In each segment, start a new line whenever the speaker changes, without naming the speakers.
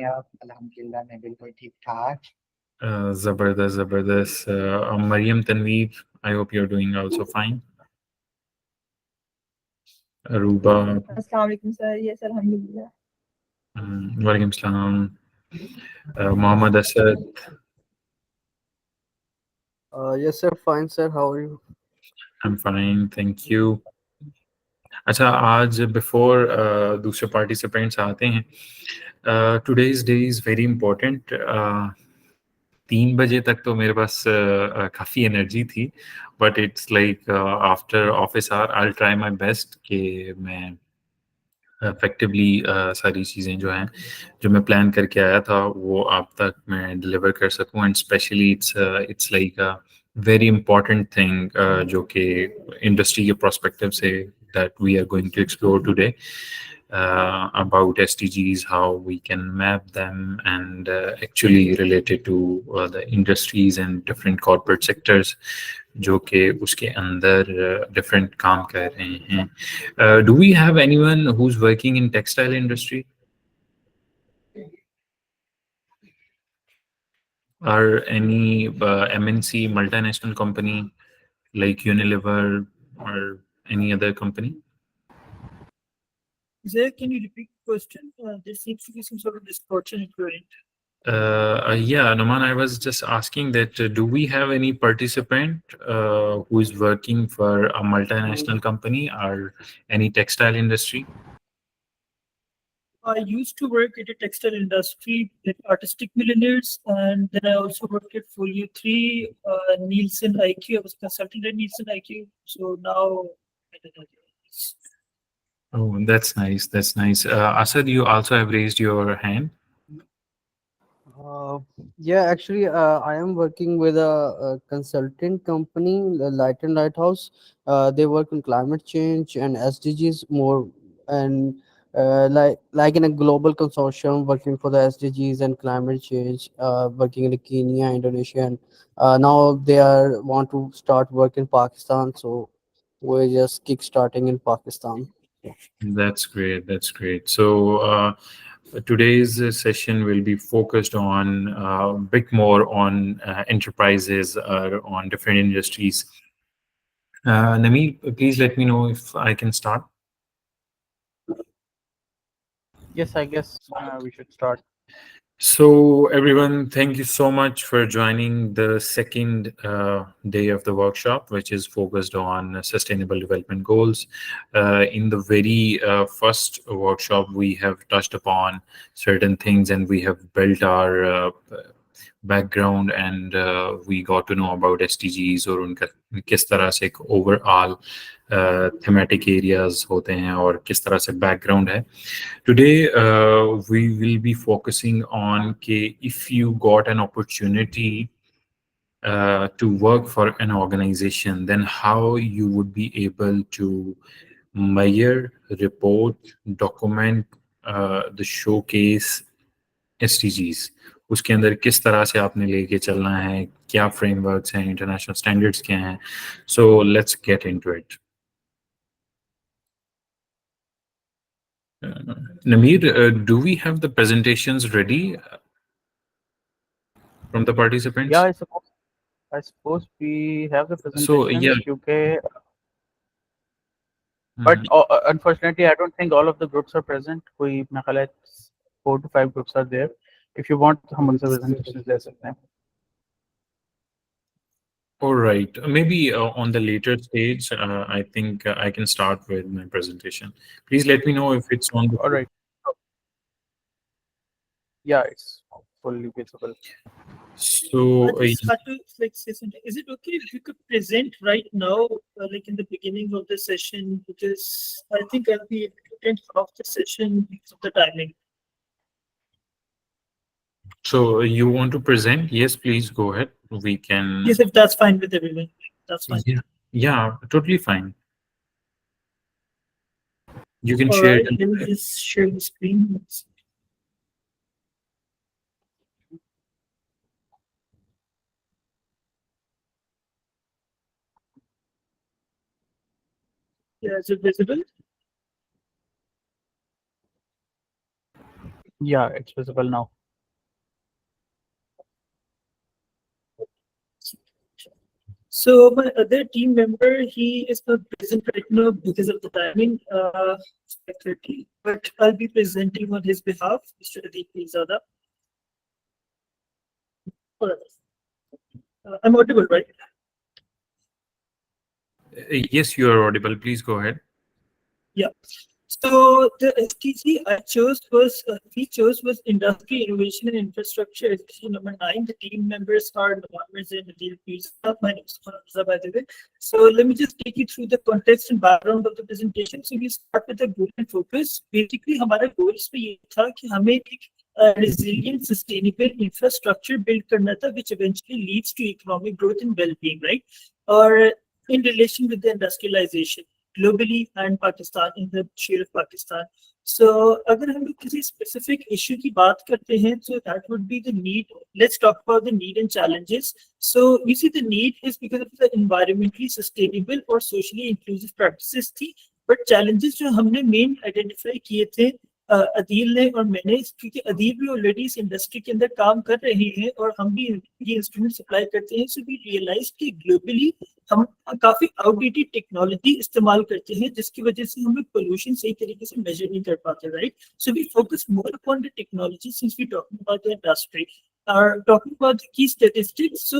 आप? अल्हम्दुलिल्लाह मैं बिल्कुल ठीक ठाक।
Zabardast. Mariam Tanveer, I hope you're doing also fine. Aruba,
Assalamu alaikum, sir. Yes, alhamdulillah.
Walaikum Salam. Mohammad Asad,
Yes, sir. Fine, sir. How are you?
I'm fine, thank you. अच्छा, आज before दूसरे participants आते हैं, today's day is very important. 3 बजे तक तो मेरे पास काफ़ी एनर्जी थी, but it's like after office hour I try my best कि मैं इफेक्टिवली सारी चीज़ें जो हैं, जो मैं प्लान करके आया था, वो आप तक मैं डिलीवर कर सकूं। And specially it's like a very important thing जो कि इंडस्ट्री के पर्सपेक्टिव से that we are going to explore today about SDGs, how we can map them, and actually related to the industries and different corporate sectors जो कि उसके अंदर different काम कर रहे हैं। Do we have anyone who's working in textile industry? Or any MNC multinational company like Unilever or any other company?
Sir, can you repeat the question? There seems to be some sort of distortion in your end.
Yeah, Naman, I was just asking that do we have any participant who is working for a multinational company or any textile industry?
I used to work at a textile industry at Artistic Millionaires, and then I also worked at Folio 3, Nielsen IQ. I was a consultant at Nielsen IQ. So now I don't know.
Oh, that's nice. That's nice. Asad, you also have raised your hand.
Uh, yeah, actually, I am working with a consultant company, Light and Lighthouse. They work on climate change and SDGs more, and like in a global consortium working for the SDGs and climate change. Working in Kenya, Indonesia, and now they are want to start work in Pakistan. So we're just kick starting in Pakistan.
That's great. That's great. So today's session will be focused on a bit more on enterprises on different industries. Nami, please let me know if I can start.
Yes, I guess we should start.
So, everyone, thank you so much for joining the second day of the workshop, which is focused on sustainable development goals. In the very first workshop, we have touched upon certain things and we have built our background and we got to know about SDGs और उनका किस तरह से एक overall thematic areas होते हैं और किस तरह से background है. Today, we will be focusing on if you got an opportunity to work for an organization, then how you would be able to measure, report, document the showcase SDGs. उसके अंदर किस तरह से आपने लेके चलना है, क्या frameworks हैं, international standards क्या हैं. So let's get into it. Nameer, do we have the presentations ready from the participants?
Yeah, I suppose we have the presentation.
So, yeah.
But unfortunately, I don't think all of the groups are present. कोई मेरे ख्याल है 4 to 5 groups are there. If you want, हम उनसे presentations ले सकते हैं.
All right. Maybe on the later stage, I think I can start with my presentation. Please let me know if it's on the.
All right. Yeah, it's fully visible.
So,
I just had to say something. Is it okay if you could present right now, like in the beginning of the session? Because I think I'll be able to attend half the session because of the timing.
so you want to present? Yes, please go ahead. We can.
Yes, if that's fine with everyone, that's fine.
Yeah, totally fine. You can
All
share
right,
it.
let me just share the screen. Yeah, is it visible?
Yeah, it's visible now.
So my other team member, he is not present right now because of the timing, 5:30, but I'll be presenting on his behalf, Mr. Adeep Zada. I'm audible, right?
Yes, you are audible. Please go ahead.
Yeah. So the SDG I chose was we chose was industry innovation and infrastructure. SDG number 9. The team members are Nawaz and Adil Pizza. My name is Hamza, by the way. So let me just take you through the context and background of the presentation. So we start with the goal and focus. Basically, हमारा goals पे ये था कि हमें एक resilient, sustainable infrastructure build करना था, which eventually leads to economic growth and well-being, right? Or in relation with the industrialization globally and Pakistan, in the share of Pakistan. So अगर हम लोग किसी specific issue की बात करते हैं, so that would be the need. Let's talk about the need and challenges. So you see the need is because of the environmentally sustainable or socially inclusive practices थी, but challenges जो हमने main identify किए थे अदील ने और मैंने, क्योंकि अदील भी ऑलरेडी इस इंडस्ट्री के अंदर काम कर रहे हैं और हम भी ये इंस्ट्रूमेंट सप्लाई करते हैं, सो वी रियलाइज कि ग्लोबली हम काफी आउटडेटेड टेक्नोलॉजी इस्तेमाल करते हैं, जिसकी वजह से हम लोग पोल्यूशन सही तरीके से मेजर नहीं कर पाते, right? So we focus more upon the technology since we talking about the industry और talking about the key statistics. So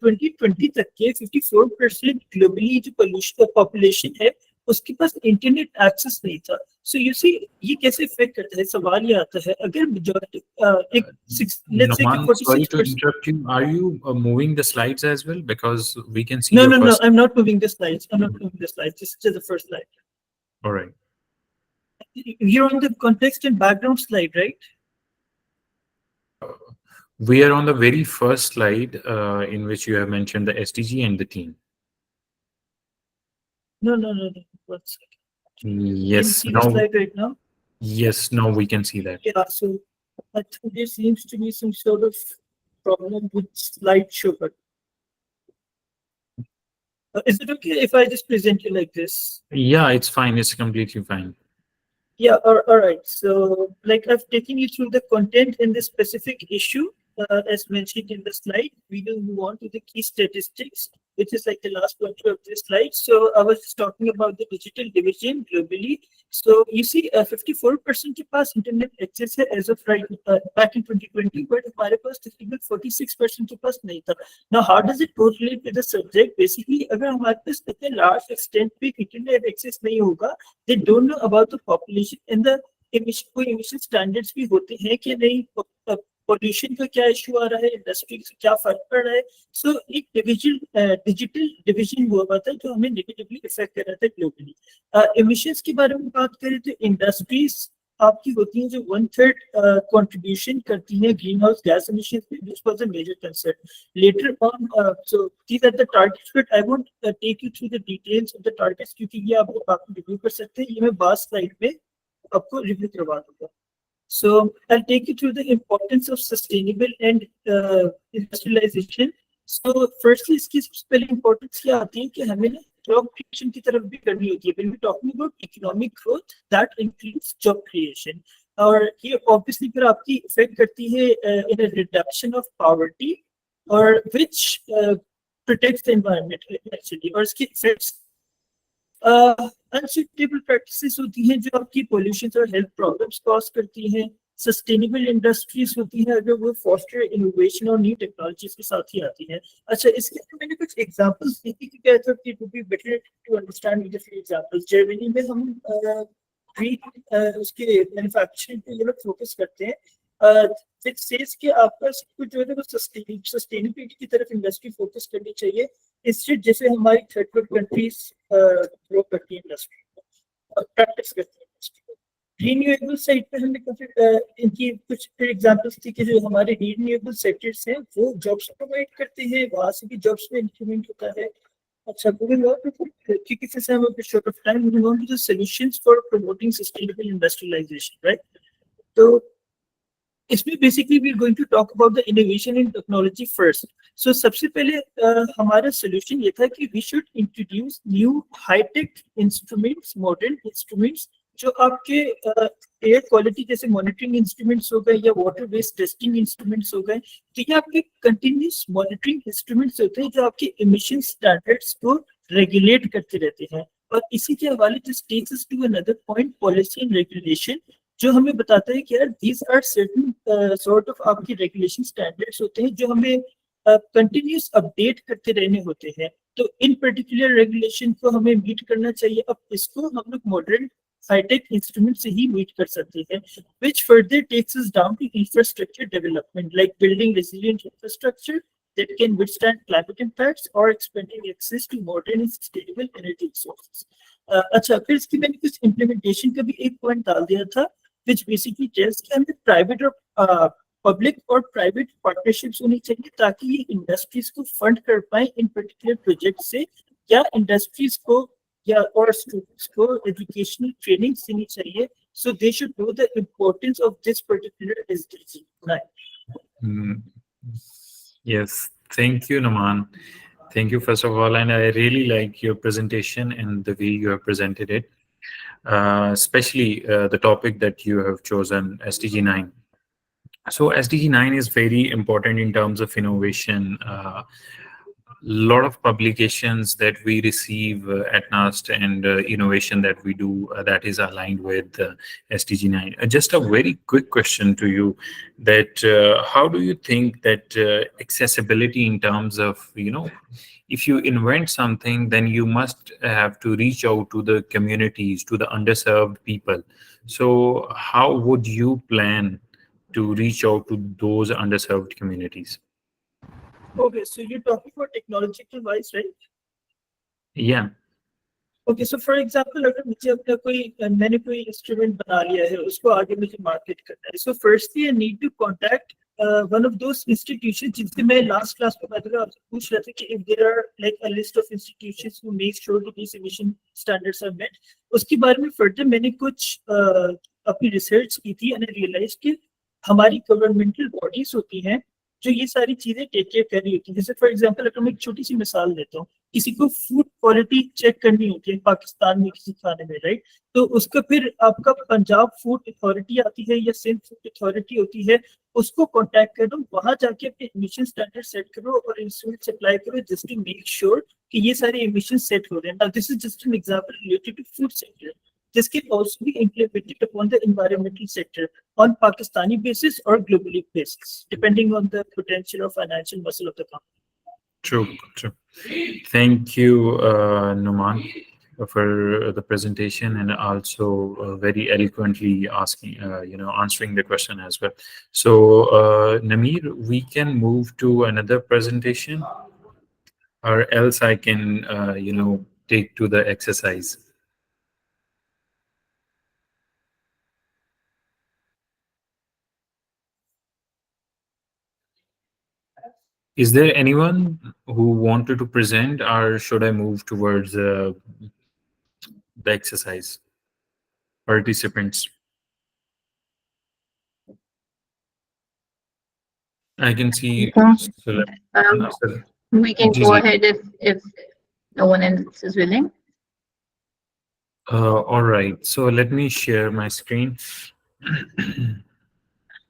2020 तक के 54% ग्लोबली जो पोल्यूशन पॉपुलेशन है उसके पास इंटरनेट एक्सेस नहीं था. सो यू सी ये कैसे इफेक्ट करता है, सवाल ये आता है अगर majority एक let's say
Noman, sorry to interrupt you. Are you moving the slides as well? Because we can see.
No, I'm not moving the slides. I'm not moving the slides. This is just the first slide.
All right.
You're on the context and background slide, right?
We are on the very first slide in which you have mentioned the SDG and the team.
No. 1 second.
Yes.
Can you see the slide right now?
Yes, now we can see that.
Yeah, so I think there seems to be some sort of problem with slideshow. Is it okay if I just present you like this?
Yeah, it's fine. It's completely fine.
Yeah, all right. So like I've taken you through the content in this specific issue. As mentioned in the slide, we will move on to the key statistics, which is like the last one of this slide. So I was just talking about the digital division globally. So you see 54% के पास internet access है as of right back in 2020, but हमारे पास तकरीबन 46% के पास नहीं था. Now how does it correlate with the subject? Basically अगर हमारे पास इतने large extent पे internet access नहीं होगा, they don't know about the population and the emission standards भी होते हैं कि नहीं, पोल्यूशन का क्या इशू आ रहा है, इंडस्ट्री से क्या फर्क पड़ रहा है. सो एक डिजिटल डिवीजन हुआ था जो हमें नेगेटिवली इफेक्ट कर रहा था ग्लोबली. एमिशंस के बारे में बात करें तो इंडस्ट्रीज आपकी होती हैं जो 1/3 कंट्रीब्यूशन करती हैं ग्रीन हाउस गैस एमिशंस पे, which was a major concern later on. So these are the targets, but I won't take you through the details of the targets क्योंकि ये आप बाकी रिव्यू कर सकते हैं. ये मैं बाद स्लाइड में आपको रिव्यू करवा दूंगा. So I'll take you through the importance of sustainable and industrialization. So firstly, इसकी सबसे पहले importance क्या आती है कि हमें ना job creation की तरफ भी करनी होती है. When we talking about economic growth, that includes job creation. और ये obviously फिर आपकी effect करती है in a reduction of poverty, और which protects the environment actually. और इसकी effects अनसुटेबल प्रैक्टिसेस होती हैं जो आपकी पोल्यूशन और हेल्थ प्रॉब्लम्स कॉज करती हैं. सस्टेनेबल इंडस्ट्रीज होती हैं अगर वो फॉस्टर इनोवेशन और न्यू टेक्नोलॉजीज के साथ ही आती हैं. अच्छा, इसके लिए मैंने कुछ एग्जांपल्स दी थी कि I thought it would be better to understand with the few examples. Germany में हम उसके मैन्युफैक्चरिंग पे ये लोग फोकस करते हैं. It says कि आपका सब कुछ जो है वो सस्टेनेबिलिटी की तरफ इंडस्ट्री फोकस करनी चाहिए. इससे जैसे हमारी थर्ड वर्ल्ड कंट्रीज ग्रो करती है इंडस्ट्री, प्रैक्टिस करती है इंडस्ट्री. रिन्यूएबल साइड पे हमने इनकी कुछ एग्जांपल्स थी कि जो हमारे रिन्यूएबल सेक्टर्स हैं वो जॉब्स प्रोवाइड करते हैं, वहां से भी जॉब्स में इंक्रीमेंट होता है. अच्छा, मूविंग ऑन क्योंकि फिर से हम अभी short of time moving on to the solutions for promoting sustainable industrialisation, right? तो इसमें basically we are going to talk about the innovation in technology first. So सबसे पहले हमारा सोल्यूशन ये था कि we should introduce new high tech instruments, modern instruments जो आपके एयर क्वालिटी जैसे मॉनिटरिंग इंस्ट्रूमेंट्स हो गए या वाटर वेस्ट टेस्टिंग इंस्ट्रूमेंट्स हो गए, तो ये आपके कंटिन्यूस मॉनिटरिंग इंस्ट्रूमेंट्स होते हैं जो आपके एमिशन स्टैंडर्ड्स को रेगुलेट करते रहते हैं। और इसी के हवाले से takes us to another point, policy and regulation, जो हमें बताता है कि यार these are certain sort of आपके रेगुलेशन स्टैंडर्ड्स होते हैं जो हमें कंटिन्यूस अपडेट करते रहने होते हैं। तो इन पर्टिकुलर रेगुलेशन को हमें मीट करना चाहिए। अब इसको हम लोग मॉडर्न हाईटेक इंस्ट्रूमेंट से ही मीट कर सकते हैं, which further takes us down to infrastructure development, like building resilient infrastructure that can withstand climate impacts or expanding access to modern and sustainable energy resources. अच्छा, फिर इसकी मैंने कुछ इम्प्लीमेंटेशन का भी एक पॉइंट डाल दिया था, which basically tells कि हमें प्राइवेट और पब्लिक और प्राइवेट पार्टनरशिप्स होनी चाहिए ताकि ये इंडस्ट्रीज को फंड कर पाए इन पर्टिकुलर प्रोजेक्ट से, या इंडस्ट्रीज को या और स्टूडेंट्स को एजुकेशनल ट्रेनिंग देनी चाहिए, so they should know the importance of this particular SDG.
Yes, thank you, Naman. Thank you, first of all, and I really like your presentation and the way you have presented it, especially the topic that you have chosen, SDG 9. So SDG 9 is very important in terms of innovation. Lot of publications that we receive at NAST and innovation that we do that is aligned with SDG 9. Just a very quick question to you, that how do you think that accessibility in terms of, if you invent something, then you must have to reach out to the communities, to the underserved people. So how would you plan to reach out to those underserved communities?
Okay, so you're talking about technological wise, right?
Yeah.
Okay, so for example, अगर मुझे अपना मैंने कोई instrument बना लिया है, उसको आगे मुझे मार्केट करना है, so firstly I need to contact one of those institutions जिनसे मैं लास्ट क्लास में आपसे पूछ रहा था कि if there are like a list of institutions who make sure that these emission standards are met, उसके बारे में फर्दर मैंने कुछ अपनी रिसर्च की थी and I realized कि हमारी गवर्नमेंटल बॉडीज होती हैं जो ये सारी चीजें टेक केयर कर रही होती है। जैसे फॉर एग्जांपल अगर मैं एक छोटी सी मिसाल देता हूँ, किसी को फूड क्वालिटी चेक करनी होती है पाकिस्तान में किसी खाने में, राइट, तो उसका फिर आपका पंजाब फूड अथॉरिटी आती है या सिंध फूड अथॉरिटी होती है, उसको कांटेक्ट करो, वहां जाके अपने एमिशन स्टैंडर्ड सेट करो और इंस्ट्रूमेंट सप्लाई करो जस्ट टू मेक श्योर कि ये सारे एमिशन सेट हो रहे हैं। This is just an example related to food sector. This can also be implemented upon the environmental sector on Pakistani basis or globally basis, depending on the potential or financial muscle of the company.
True. Thank you, Numan, for the presentation and also very eloquently answering the question as well. So, Nameer, we can move to another presentation, or else I can, take to the exercise. Is there anyone who wanted to present, or should I move towards the exercise? Participants. I can see.
We can go ahead if no one else is willing.
All right. So let me share my screen.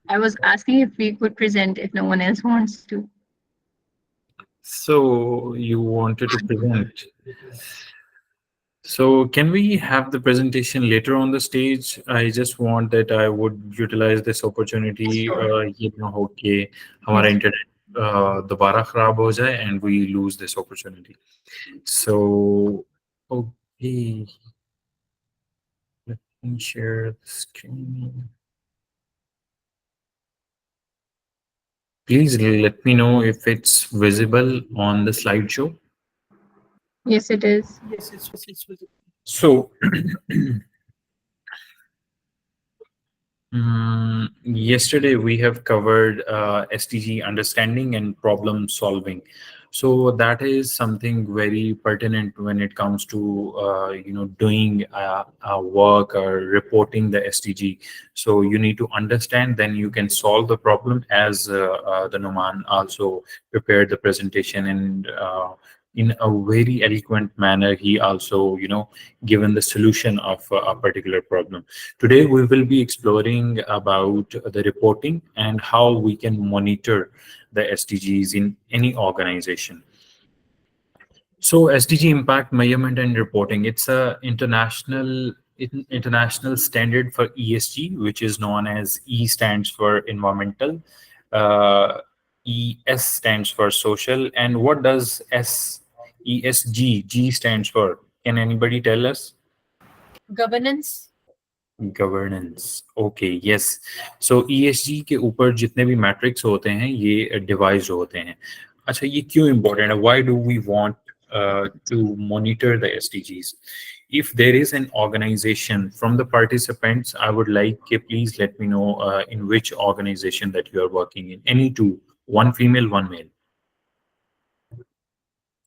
I was asking if we could present if no one else wants to.
So you wanted to present. So can we have the presentation later on the stage? I just want that I would utilize this opportunity. Okay, हमारा internet दोबारा खराब हो जाए and we lose this opportunity. So okay, let me share the screen. Please let me know if it's visible on the slideshow.
Yes, it is.
Yes, it's visible.
So, yesterday we have covered SDG understanding and problem solving. So that is something very pertinent when it comes to doing work or reporting the SDG. So you need to understand, then you can solve the problem, as the Numan also prepared the presentation and in a very eloquent manner, he also, given the solution of a particular problem. Today, we will be exploring about the reporting and how we can monitor the SDGs in any organization. So SDG impact measurement and reporting, it's a international standard for ESG, which is known as E stands for environmental, uh, ES stands for social, and what does ESG G stands for? Can anybody tell us?
Governance.
Governance okay yes so ESG के ऊपर जितने भी matrix होते हैं ये device होते हैं अच्छा ये क्यों इम्पोर्टेंट है why do we want to monitor the SDGs if there is an organization from the participants I would like please let me know in which organization that you are working in any two one female one male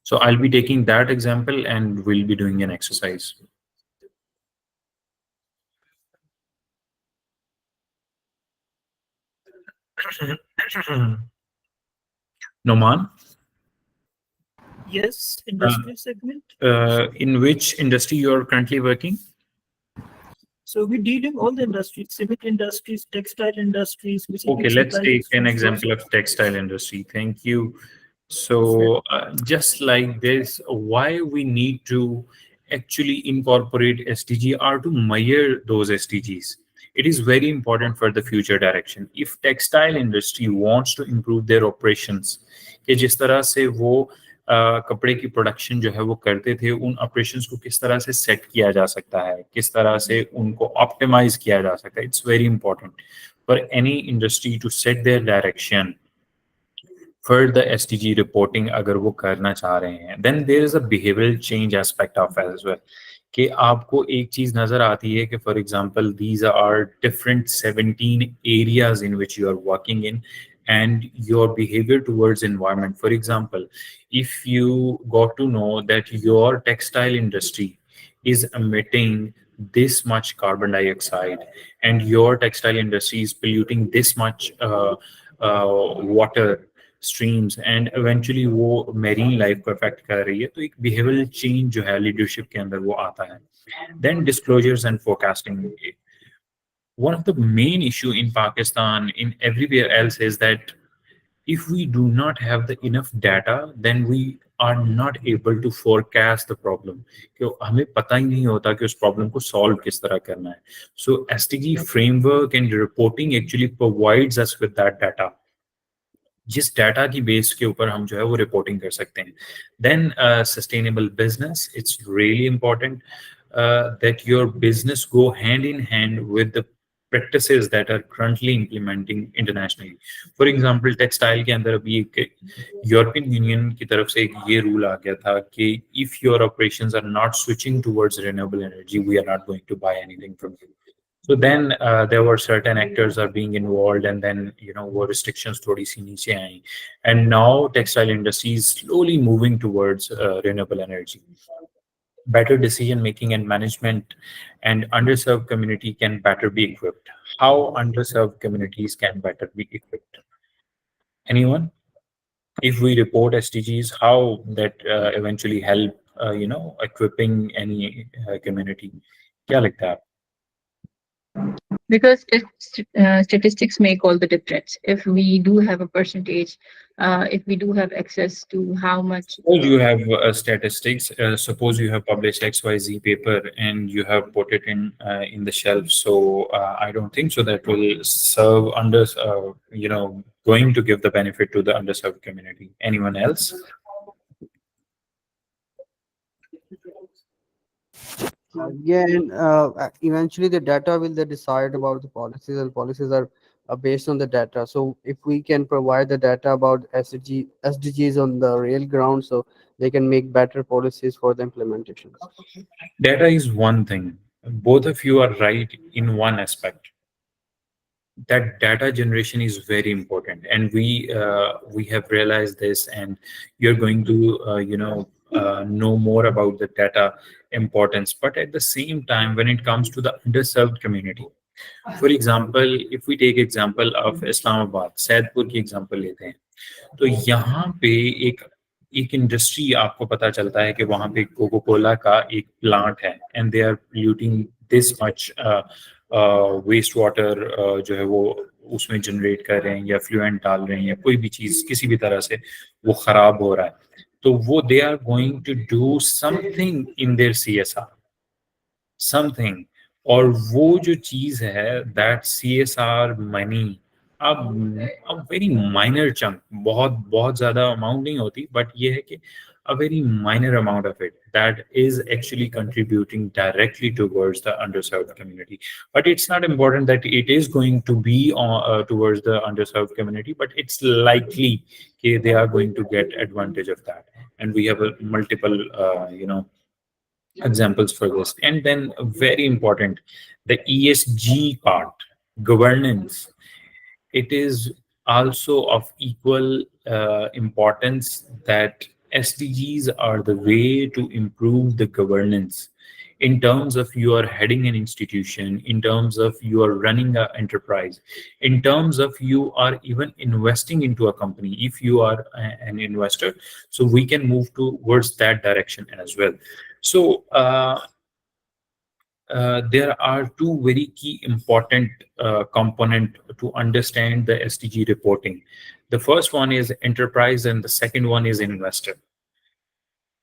so I'll be taking that example and we'll be doing an exercise. Noman?
Yes, industry segment.
In which industry you are currently working?
So we deal in all the industries, cement industries, textile industries.
Okay, let's take an example of textile industry. Thank you. So just like this, why we need to actually incorporate SDG or to measure those SDGs? It is very important for the future direction. If textile industry wants to improve their operations, कि जिस तरह से वो कपड़े की production जो है वो करते थे उन ऑपरेशंस को किस तरह से सेट किया जा सकता है किस तरह से उनको ऑप्टिमाइज किया जा सकता है it's very important for any industry to set their direction for the SDG reporting अगर वो करना चाह रहे हैं then there is a behavioural change aspect of as well कि आपको एक चीज नजर आती है कि for example these are different 17 areas in which you are working in and your behavior towards environment. For example, if you got to know that your textile industry is emitting this much carbon dioxide and your textile industry is polluting this much water streams and eventually वो marine life को affect कर रही है तो एक behavioral change जो है leadership के अंदर वो आता है. Then disclosures and forecasting. One of the main issue in Pakistan, in everywhere else, is that if we do not have the enough data, then we are not able to forecast the problem. कि हमें पता ही नहीं होता कि उस problem को solve किस तरह करना है. So SDG framework and reporting actually provides us with that data. जिस डाटा की बेस के ऊपर हम जो है वो रिपोर्टिंग कर सकते हैं. Then sustainable business, it's really important that your business go hand in hand with the practices that are currently implementing internationally. For example, textile के अंदर अभी एक यूरोपियन यूनियन की तरफ से एक ये रूल आ गया था कि if your operations are not switching towards renewable energy, we are not going to buy anything from you. So then there were certain actors are being involved and then, वो restrictions थोड़ी सी नीचे आई. And now textile industry is slowly moving towards renewable energy. Better decision making and management and underserved community can better be equipped. How underserved communities can better be equipped? Anyone? If we report SDGs, how that eventually help, equipping any community? क्या लगता है?
Because statistics make all the difference. If we do have a percentage, if we do have access to how much.
Suppose you have statistics. Suppose you have published XYZ paper and you have put it in the shelf. So I don't think so that will serve under, going to give the benefit to the underserved community. Anyone else?
Yeah, and eventually the data will they decide about the policies, and policies are based on the data. So if we can provide the data about SDGs on the real ground, so they can make better policies for the implementation.
Data is one thing. Both of you are right in one aspect. That data generation is very important, and we have realized this, and you're going to know more about the data importance. But at the same time, when it comes to the underserved community, for example, if we take example of Islamabad, Saidpur की example लेते हैं, तो यहाँ पे एक एक industry आपको पता चलता है कि वहाँ पे कोको कोला का एक प्लांट है and they are polluting this much waste water जो है वो उसमें जनरेट कर रहे हैं या फ्लुएंट डाल रहे हैं या कोई भी चीज़ किसी भी तरह से वो खराब हो रहा है, तो वो they are going to do something in their CSR, something. और वो जो चीज है दैट CSR मनी, अब वेरी माइनर चंक, बहुत बहुत ज्यादा अमाउंट नहीं होती, बट ये है कि a very minor amount of it that is actually contributing directly towards the underserved community. But it's not important that it is going to be towards the underserved community, but it's likely that they are going to get advantage of that. And we have a multiple examples for this. And then very important, the ESG part, governance. It is also of equal importance that SDGs are the way to improve the governance in terms of you are heading an institution, in terms of you are running an enterprise, in terms of you are even investing into a company, if you are an investor. So we can move towards that direction as well. So there are two very key important component to understand the SDG reporting. The first one is enterprise and the second one is investor.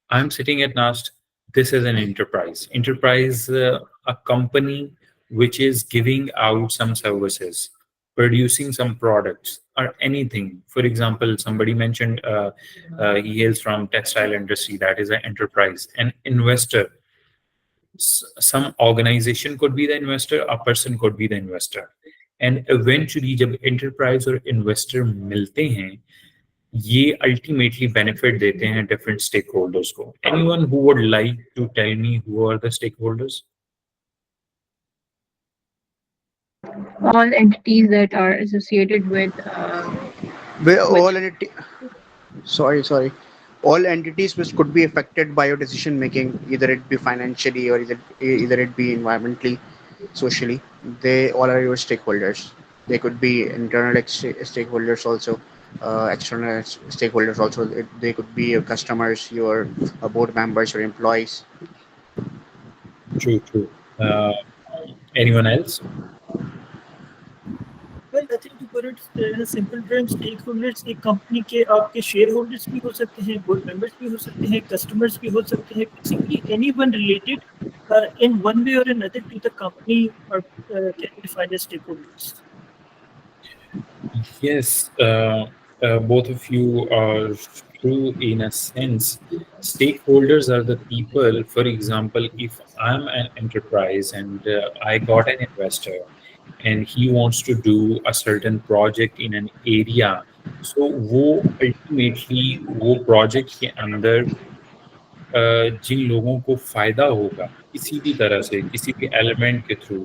I'm sitting at NAST. This is an enterprise. Enterprise, a company which is giving out some services, producing some products or anything. For example, somebody mentioned he hails from textile industry. That is an enterprise. An investor, some organization could be the investor, a person could be the investor. And eventually जब enterprise और investor मिलते हैं, ये ultimately benefit देते हैं different stakeholders को. Anyone who would like to tell me who are the stakeholders?
All entities that are associated with
Sorry. All entities which could be affected by your decision making, either it be financially or either it be environmentally, socially, they all are your stakeholders. They could be internal stakeholders also, external stakeholders also. They could be your customers, your board members, your employees.
True. Anyone else?
Well, I think to put it in a simple term, stakeholders एक company के आपके shareholders भी हो सकते हैं, board members भी हो सकते हैं, customers भी हो सकते हैं, basically anyone related in one way or another to the company or can be defined as stakeholders.
Yes, both of you are true in a sense. Stakeholders are the people. For example, if I'm an enterprise and I got an investor and he wants to do a certain project in an area, so वो ultimately वो project के अंदर जिन लोगों को फायदा होगा किसी भी तरह से, किसी भी एलिमेंट के through,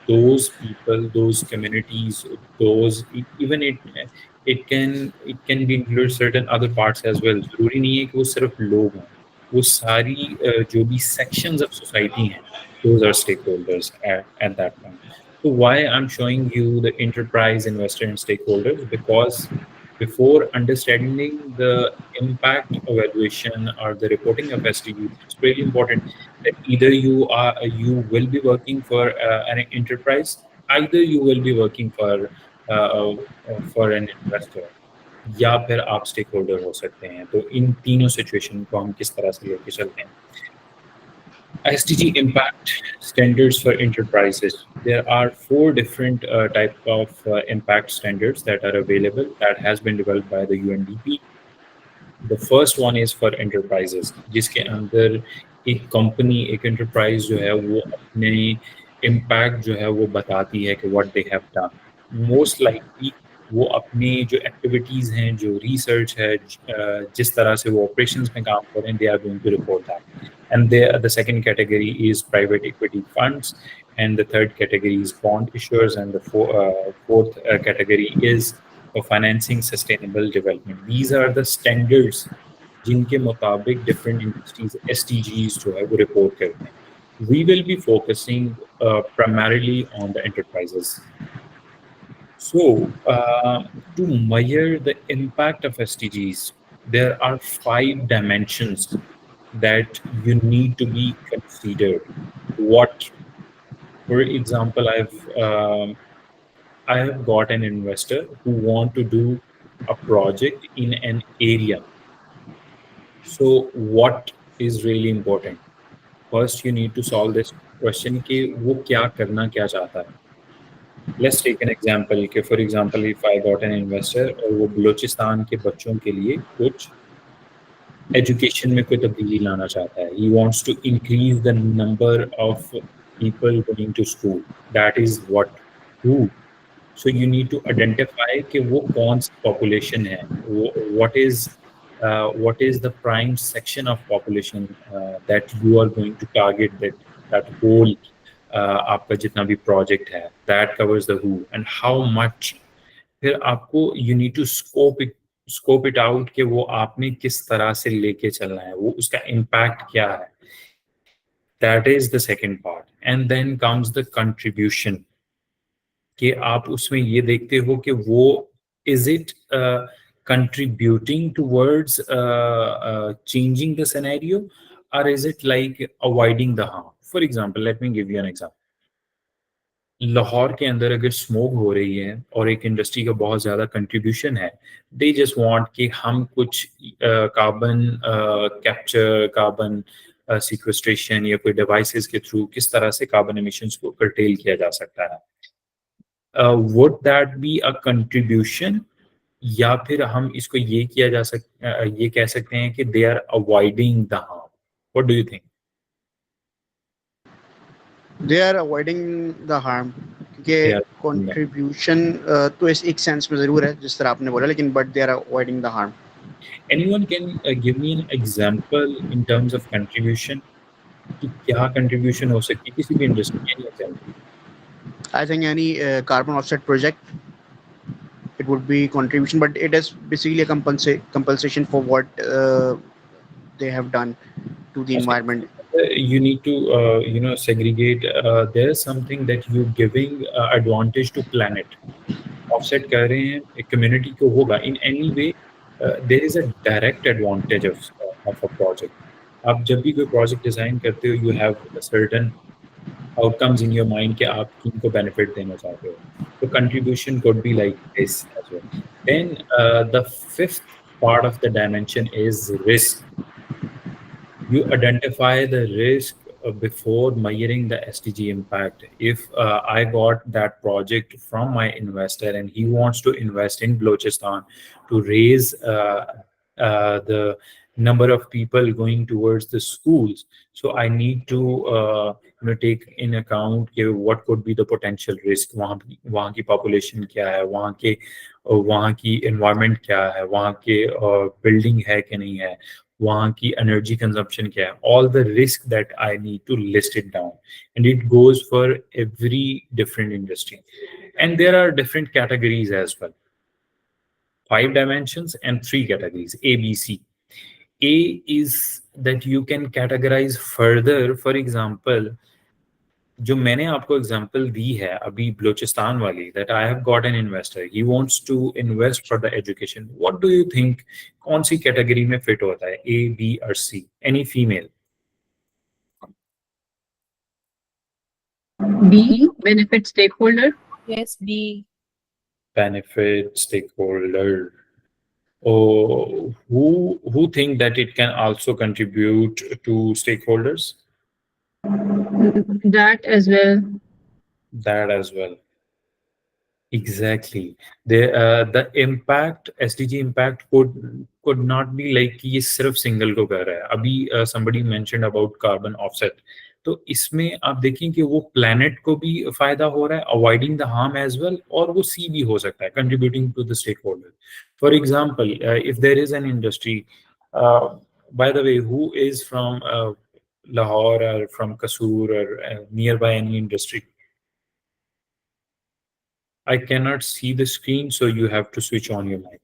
those people, those communities, those even it can be include certain other parts as well. जरूरी नहीं है कि वो सिर्फ लोग हों, वो सारी जो भी सेक्शंस ऑफ सोसाइटी हैं, those are stakeholders at that point. So why I'm showing you the enterprise, investor, and stakeholders, because before understanding the impact evaluation or the reporting of SDGs, it's really important that either you will be working for an enterprise, either you will be working for an investor, या फिर आप stake holder हो सकते हैं. तो इन तीनों situation को हम किस तरह से लेके चलते हैं. SDG impact standards for enterprises. There are 4 different type of impact standards that are available that has been developed by the UNDP. The first one is for enterprises, जिसके अंदर एक कंपनी, एक एंटरप्राइज जो है वो अपने इम्पैक्ट जो है वो बताती है कि what they have done. Most likely वो अपनी जो एक्टिविटीज़ हैं, जो रिसर्च है, जिस तरह से वो ऑपरेशंस में काम करें, they are going to report that. And the second category is private equity funds, and the third category is bond issuers, and the fourth category is for financing sustainable development. These are the standards जिनके मुताबिक different industries SDGs जो है वो report करते हैं. We will be focusing primarily on the enterprises. So to measure the impact of SDGs, there are 5 dimensions that you need to be considered. What, for example, I have got an investor who want to do a project in an area. So what is really important? First, you need to solve this question कि वो क्या करना क्या चाहता है. Let's take an example कि for example if I got an investor और वो बलूचिस्तान के बच्चों के लिए कुछ एजुकेशन में कोई तब्दीली लाना चाहता है. He wants to increase the number of people going to school. That is who. So you need to identify कि वो कौन सी population है. What is the prime section of population that you are going to target, that whole आपका जितना भी project है. That covers the who and how much. फिर आपको you need to scope it out कि वो आपने किस तरह से लेके चलना है, वो उसका impact क्या है. That is the second part. And then comes the contribution कि आप उसमें ये देखते हो कि वो is it contributing towards changing the scenario, or is it like avoiding the harm. For example, let me give you an example. Lahore के अंदर अगर स्मोक हो रही है और एक इंडस्ट्री का बहुत ज़्यादा कंट्रीब्यूशन है, दे जस्ट वांट कि हम कुछ कार्बन कैप्चर, कार्बन सिक्वेस्ट्रेशन या कोई डिवाइसेस के थ्रू किस तरह से कार्बन एमिशंस को कर्टेल किया जा सकता है. Would that be a contribution, या फिर हम इसको ये किया जा ये कह सकते हैं कि they are avoiding the harm. What do you think?
They are avoiding the harm. कि contribution तो एक sense में जरूर है जिस तरह आपने बोला, लेकिन but they are avoiding the harm.
Anyone can give me an example in terms of contribution कि क्या contribution हो सकती है किसी भी industry में. Any example?
I think any carbon offset project, it would be contribution, but it is basically a compensation for what they have done to the environment.
You need to segregate. There is something that you're giving advantage to planet. Offset कर रहे हैं एक community को होगा. In any way, there is a direct advantage of a project. आप जब भी कोई project design करते हो, you have a certain outcomes in your mind कि आप किनको benefit देना चाहते हो. So contribution could be like this as well. Then the 5th part of the dimension is risk. You identify the risk before measuring the SDG impact. If I got that project from my investor and he wants to invest in Balochistan to raise the number of people going towards the schools, so I need to take in account what could be the potential risk. वहाँ की population क्या है, वहाँ की environment क्या है, वहाँ के building है कि नहीं है, वहाँ की energy consumption क्या है. All the risk that I need to list it down, and it goes for every different industry. And there are different categories as well. 5 dimensions and 3 categories, A, B, C. A is that you can categorize further. For example, जो मैंने आपको example दी है अभी बलूचिस्तान वाली, that I have got an investor, he wants to invest for the education. What do you think कौन सी category में fit होता है, A, B or C? Any female?
B, benefit stakeholder.
Yes, B.
Benefit stakeholder. Oh, who think that it can also contribute to stakeholders?
That as well.
That as well. Exactly. The impact, SDG impact could not be like कि ये सिर्फ single को कर रहा है. अभी somebody mentioned about carbon offset. तो इसमें आप देखें कि वो planet को भी फायदा हो रहा है, avoiding the harm as well, और वो C भी हो सकता है, contributing to the stakeholder. For example, if there is an industry, by the way, who is from Lahore or from Kasur or nearby any industry? I cannot see the screen, so you have to switch on your mic.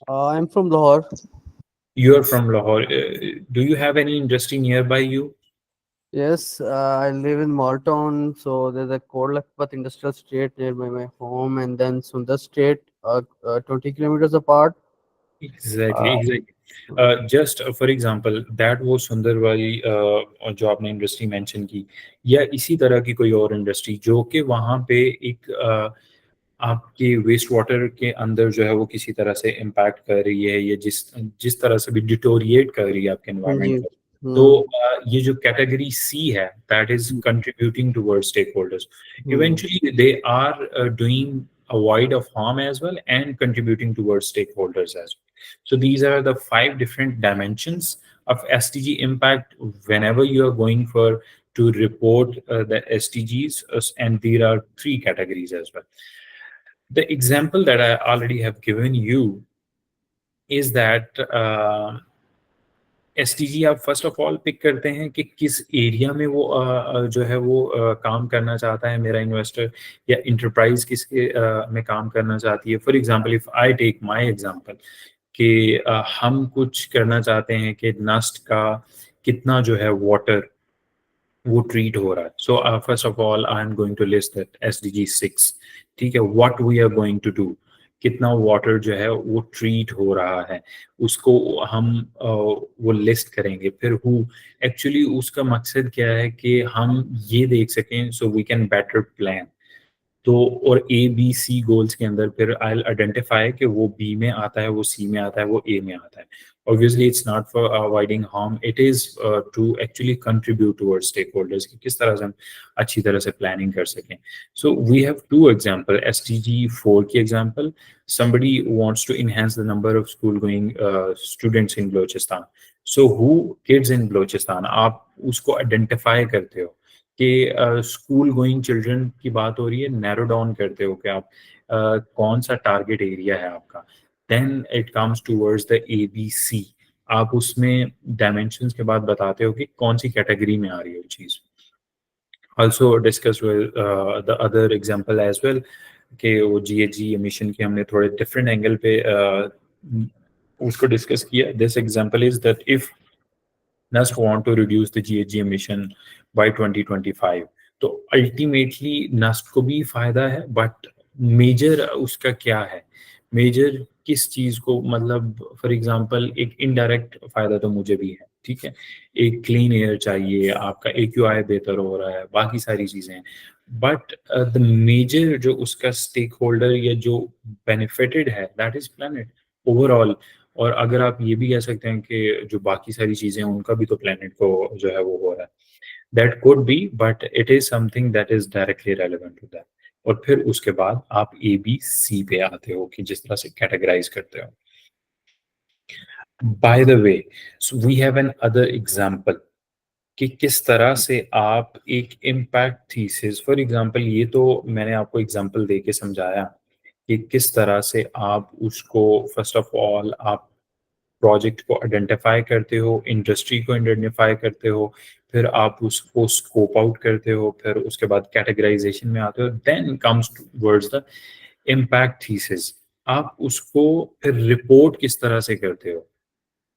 I'm from Lahore.
You're from Lahore. Do you have any industry nearby you?
Yes, I live in Maltown, so there's a Kodlakpat industrial estate near my home, and then Sundar State, 20 kilometers apart.
Exactly. Just for example that वो सुंदर वाली जो आपने industry mention की, या इसी तरह की कोई और इंडस्ट्री जो कि वहाँ पे एक आपके वेस्ट वाटर के अंदर जो है वो किसी तरह से इम्पैक्ट कर रही है, या जिस तरह से भी डिटोरिएट कर रही है आपके एनवायरनमेंट
जी।
को, तो ये जो कैटेगरी सी है, that is contributing towards stakeholders. Eventually they are doing a void of harm as well and contributing towards stakeholders as well. So these are the 5 different dimensions of SDG impact whenever you are going for to report the SDGs, and there are 3 categories as well. The example that I already have given you is that SDG आप first of all pick करते हैं कि किस area में वो जो है वो काम करना चाहता है मेरा इन्वेस्टर, या इंटरप्राइज किसके में काम करना चाहती है. For example if I take my example कि हम कुछ करना चाहते हैं कि नस्ट का कितना जो है वाटर वो ट्रीट हो रहा है. So first of all I am going to list that SDG 6. ठीक है, what we are going to do, कितना वाटर जो है वो ट्रीट हो रहा है, उसको हम वो लिस्ट करेंगे. फिर एक्चुअली उसका मकसद क्या है कि हम ये देख सकें so we can better plan. तो और ABC गोल्स के अंदर फिर आई आइडेंटिफाई कि वो B में आता है, वो C में आता है, वो A में आता है. Obviously it's not for avoiding harm, it is to actually contribute towards stakeholders कि किस तरह से हम अच्छी तरह से planning कर सकें. So we have 2 example. SDG 4 की example, somebody wants to enhance the number of school going students in Balochistan. So who kids in Balochistan, आप उसको identify करते हो कि स्कूल गोइंग चिल्ड्रन की बात हो रही है, नैरो डाउन करते हो कि आप कौन सा टारगेट एरिया है आपका. Then it comes towards the ABC. आप उसमें डायमेंशंस के बाद बताते हो कि कौन सी कैटेगरी में आ रही है वो चीज़. Also discuss with the other example as well कि वो GHG एमिशन की हमने थोड़े डिफरेंट एंगल पे उसको डिस्कस किया. This example is that if NUST want to reduce the GHG emission by 2025. तो अल्टीमेटली NUST को भी फायदा है, बट मेजर उसका क्या है, मेजर किस चीज को, मतलब फॉर एग्जांपल एक इनडायरेक्ट फायदा तो मुझे भी है. ठीक है, एक क्लीन एयर चाहिए, आपका AQI बेहतर हो रहा है, बाकी सारी चीजें हैं, बट द मेजर जो उसका स्टेक होल्डर या जो बेनिफिटेड है दैट इज प्लैनेट ओवरऑल. और अगर आप ये भी कह सकते हैं कि जो बाकी सारी चीजें हैं उनका भी तो प्लेनेट को जो है वो हो रहा है. That could be, but it is something that is directly relevant to that. और फिर उसके बाद आप ABC पे आते हो कि जिस तरह से कैटेगराइज करते हो. By the way, we have another example कि किस तरह से आप एक इम्पैक्ट थीसिस, फॉर एग्जांपल ये तो मैंने आपको एग्जांपल दे के समझाया कि किस तरह से आप उसको फर्स्ट ऑफ ऑल आप प्रोजेक्ट को आइडेंटिफाई करते हो, इंडस्ट्री को आइडेंटिफाई करते हो, फिर आप उसको स्कोप आउट करते हो, फिर उसके बाद कैटेगराइजेशन में आते हो, then comes towards the impact thesis. आप उसको फिर रिपोर्ट किस तरह से करते हो.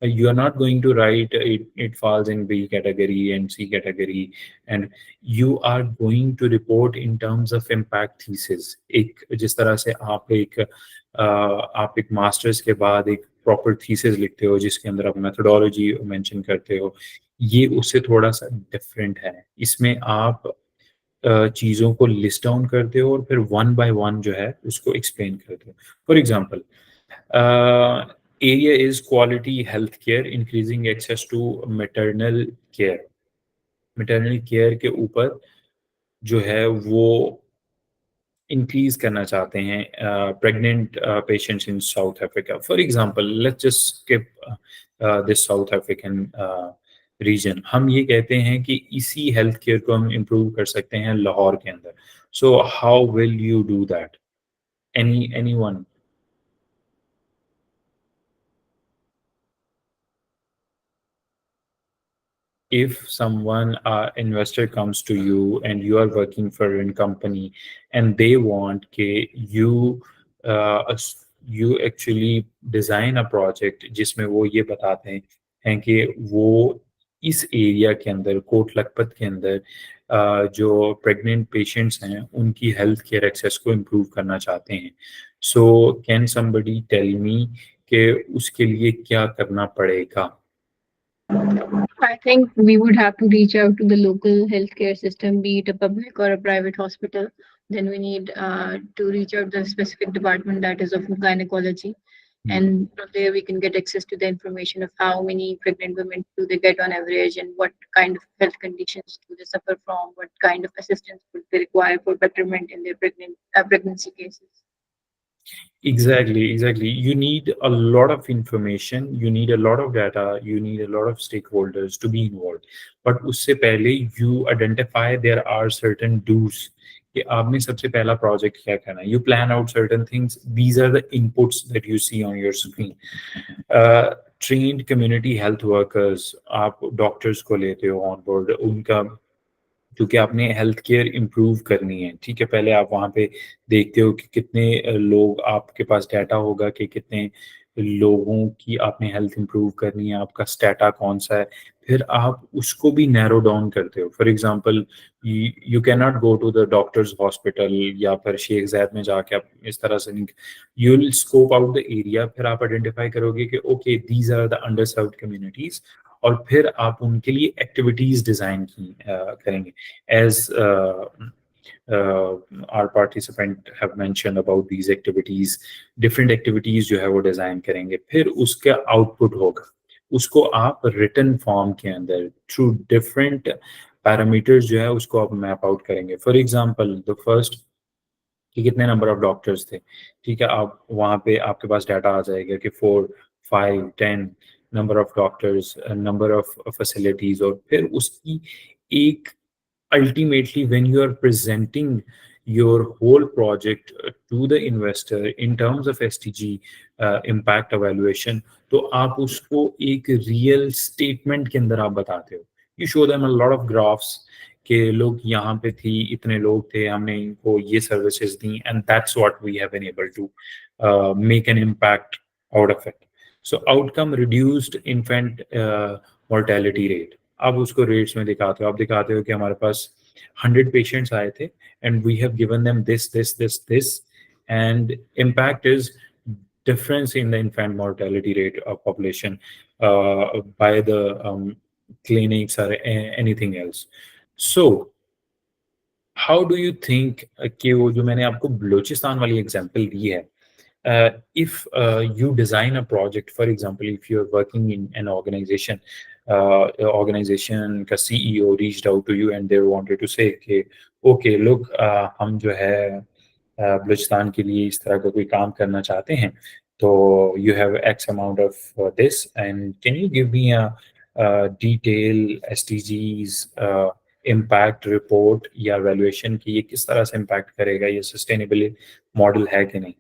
You are not going to write it falls in B category and C category, and you are going to report in terms of impact thesis. एक जिस तरह से आप एक मास्टर्स के बाद एक प्रॉपर थीसिस लिखते हो जिसके अंदर आप मेथोडोलॉजी मेंशन करते हो, ये उससे थोड़ा सा डिफरेंट है. इसमें आप चीज़ों को लिस्ट डाउन करते हो और फिर 1 by 1 जो है उसको एक्सप्लेन करते हो. For example area is quality health care, increasing access to maternal care. maternal care के ऊपर जो है वो इंक्रीज करना चाहते हैं pregnant patients in south Africa. For example let's just skip this south African region. हम ये कहते हैं कि इसी हेल्थ केयर को हम इम्प्रूव कर सकते हैं लाहौर के अंदर. So how will you do that? Anyone? If someone investor comes to you and you are working for a company and they want कि you actually design a project जिसमें वो ये बताते हैं कि वो इस एरिया के अंदर कोट लखपत के अंदर जो प्रेग्नेंट पेशेंट्स हैं उनकी हेल्थ केयर एक्सेस को इम्प्रूव करना चाहते हैं. So can somebody tell me कि उसके लिए क्या करना पड़ेगा?
I think we would have to reach out to the local healthcare system, be it a public or a private hospital. Then we need to reach out to the specific department that is of gynecology. And from there, we can get access to the information of how many pregnant women do they get on average and what kind of health conditions do they suffer from, what kind of assistance would they require for betterment in their pregnancy cases.
Exactly. You need a lot of information, you need a lot of data, you need a lot of stakeholders to be involved. But usse pehle you identify there are certain do's. कि आपने सबसे पहला project क्या करना है. You plan out certain things. These are the inputs that you see on your screen. Trained community health workers, आप doctors को लेते हो on board. उनका क्योंकि आपने हेल्थ केयर इम्प्रूव करनी है, ठीक है. पहले आप वहाँ पे देखते हो कि कितने लोग, आपके पास डाटा होगा कि कितने लोगों की आपने हेल्थ इम्प्रूव करनी है, आपका स्टेटा कौन सा है, फिर आप उसको भी नैरो डाउन करते हो. For example, you cannot go to the doctors hospital या फिर शेख ज़ैद में जाके आप इस तरह से नहीं. You will scope out the area, फिर आप आइडेंटिफाई करोगे कि okay these are the underserved communities, और फिर आप उनके लिए एक्टिविटीज डिजाइन करेंगे. As our participant have mentioned about these activities, different activities जो है वो डिजाइन करेंगे. फिर उसका आउटपुट होगा, उसको आप रिटन फॉर्म के अंदर थ्रू डिफरेंट पैरामीटर्स जो है उसको आप मैप आउट करेंगे. फॉर एग्जांपल द फर्स्ट कि कितने नंबर ऑफ डॉक्टर्स थे, ठीक है. आप वहाँ पे आपके पास डाटा आ जाएगा कि 4, 5, 10 number of doctors, number of facilities, और फिर उसकी एक ultimately when you are presenting your whole project to the investor in terms of SDG impact evaluation, तो आप उसको एक real statement के अंदर आप बताते हो. You show them a lot of graphs कि लोग यहाँ पे थी, इतने लोग थे, हमने इनको ये services the, and that's what we have been able to make an impact out of it. So outcome reduced infant mortality rate. आप उसको रेट्स में दिखाते हो, आप दिखाते हो कि हमारे पास 100 पेशेंट्स आए थे and we have given them this and impact is difference in the infant mortality rate of population by the clinics or anything else. So how do you think कि वो जो मैंने आपको बलूचिस्तान वाली एग्जांपल दी है, if you design a project, for example, if you're working in an organization, organization का CEO reached out to you and they wanted to say कि okay look, हम जो है बलूचिस्तान के लिए इस तरह का कोई काम करना चाहते हैं, तो you have X amount of this and can you give me a detail SDGs impact report या evaluation कि ये किस तरह से impact करेगा, ये sustainable model है कि नहीं.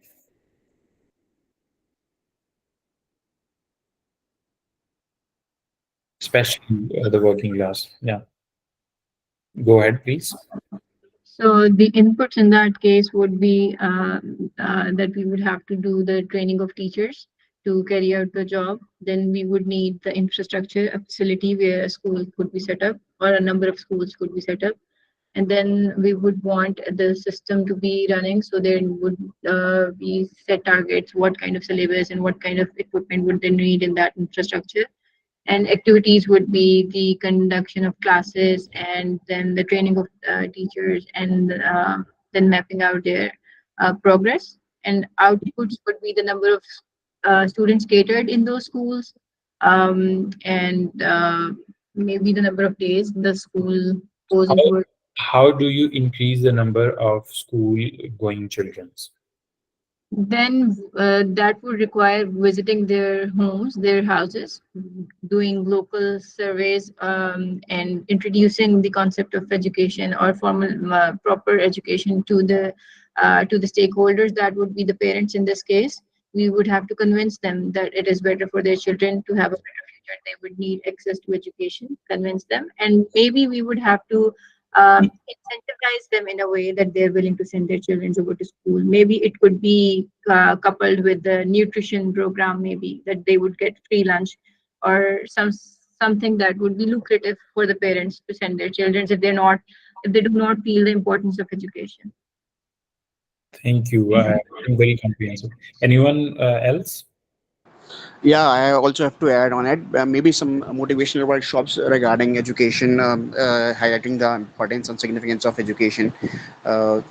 Especially the working class. Yeah. Go ahead, please.
So the inputs in that case would be that we would have to do the training of teachers to carry out the job. Then we would need the infrastructure, a facility where a school could be set up or a number of schools could be set up. And then we would want the system to be running. So there would be set targets, what kind of syllabus and what kind of equipment would they need in that infrastructure. And activities would be the conduction of classes and then the training of teachers and then mapping out their progress. And outputs would be the number of students catered in those schools and maybe the number of days the school goes into work.
How do you increase the number of school going children?
Then that would require visiting their homes, their houses, doing local surveys and introducing the concept of education or formal proper education to the stakeholders. That would be the parents in this case. We would have to convince them that it is better for their children to have a better future. They would need access to education, convince them, and maybe we would have to incentivize them in a way that they're willing to send their children over to school. Maybe it could be coupled with the nutrition program, maybe that they would get free lunch or something that would be lucrative for the parents to send their children if they do not feel the importance of education.
Thank you. Very comprehensive. Anyone else?
Yeah, I also have to add on it maybe some motivational workshops regarding education, highlighting the importance and significance of education,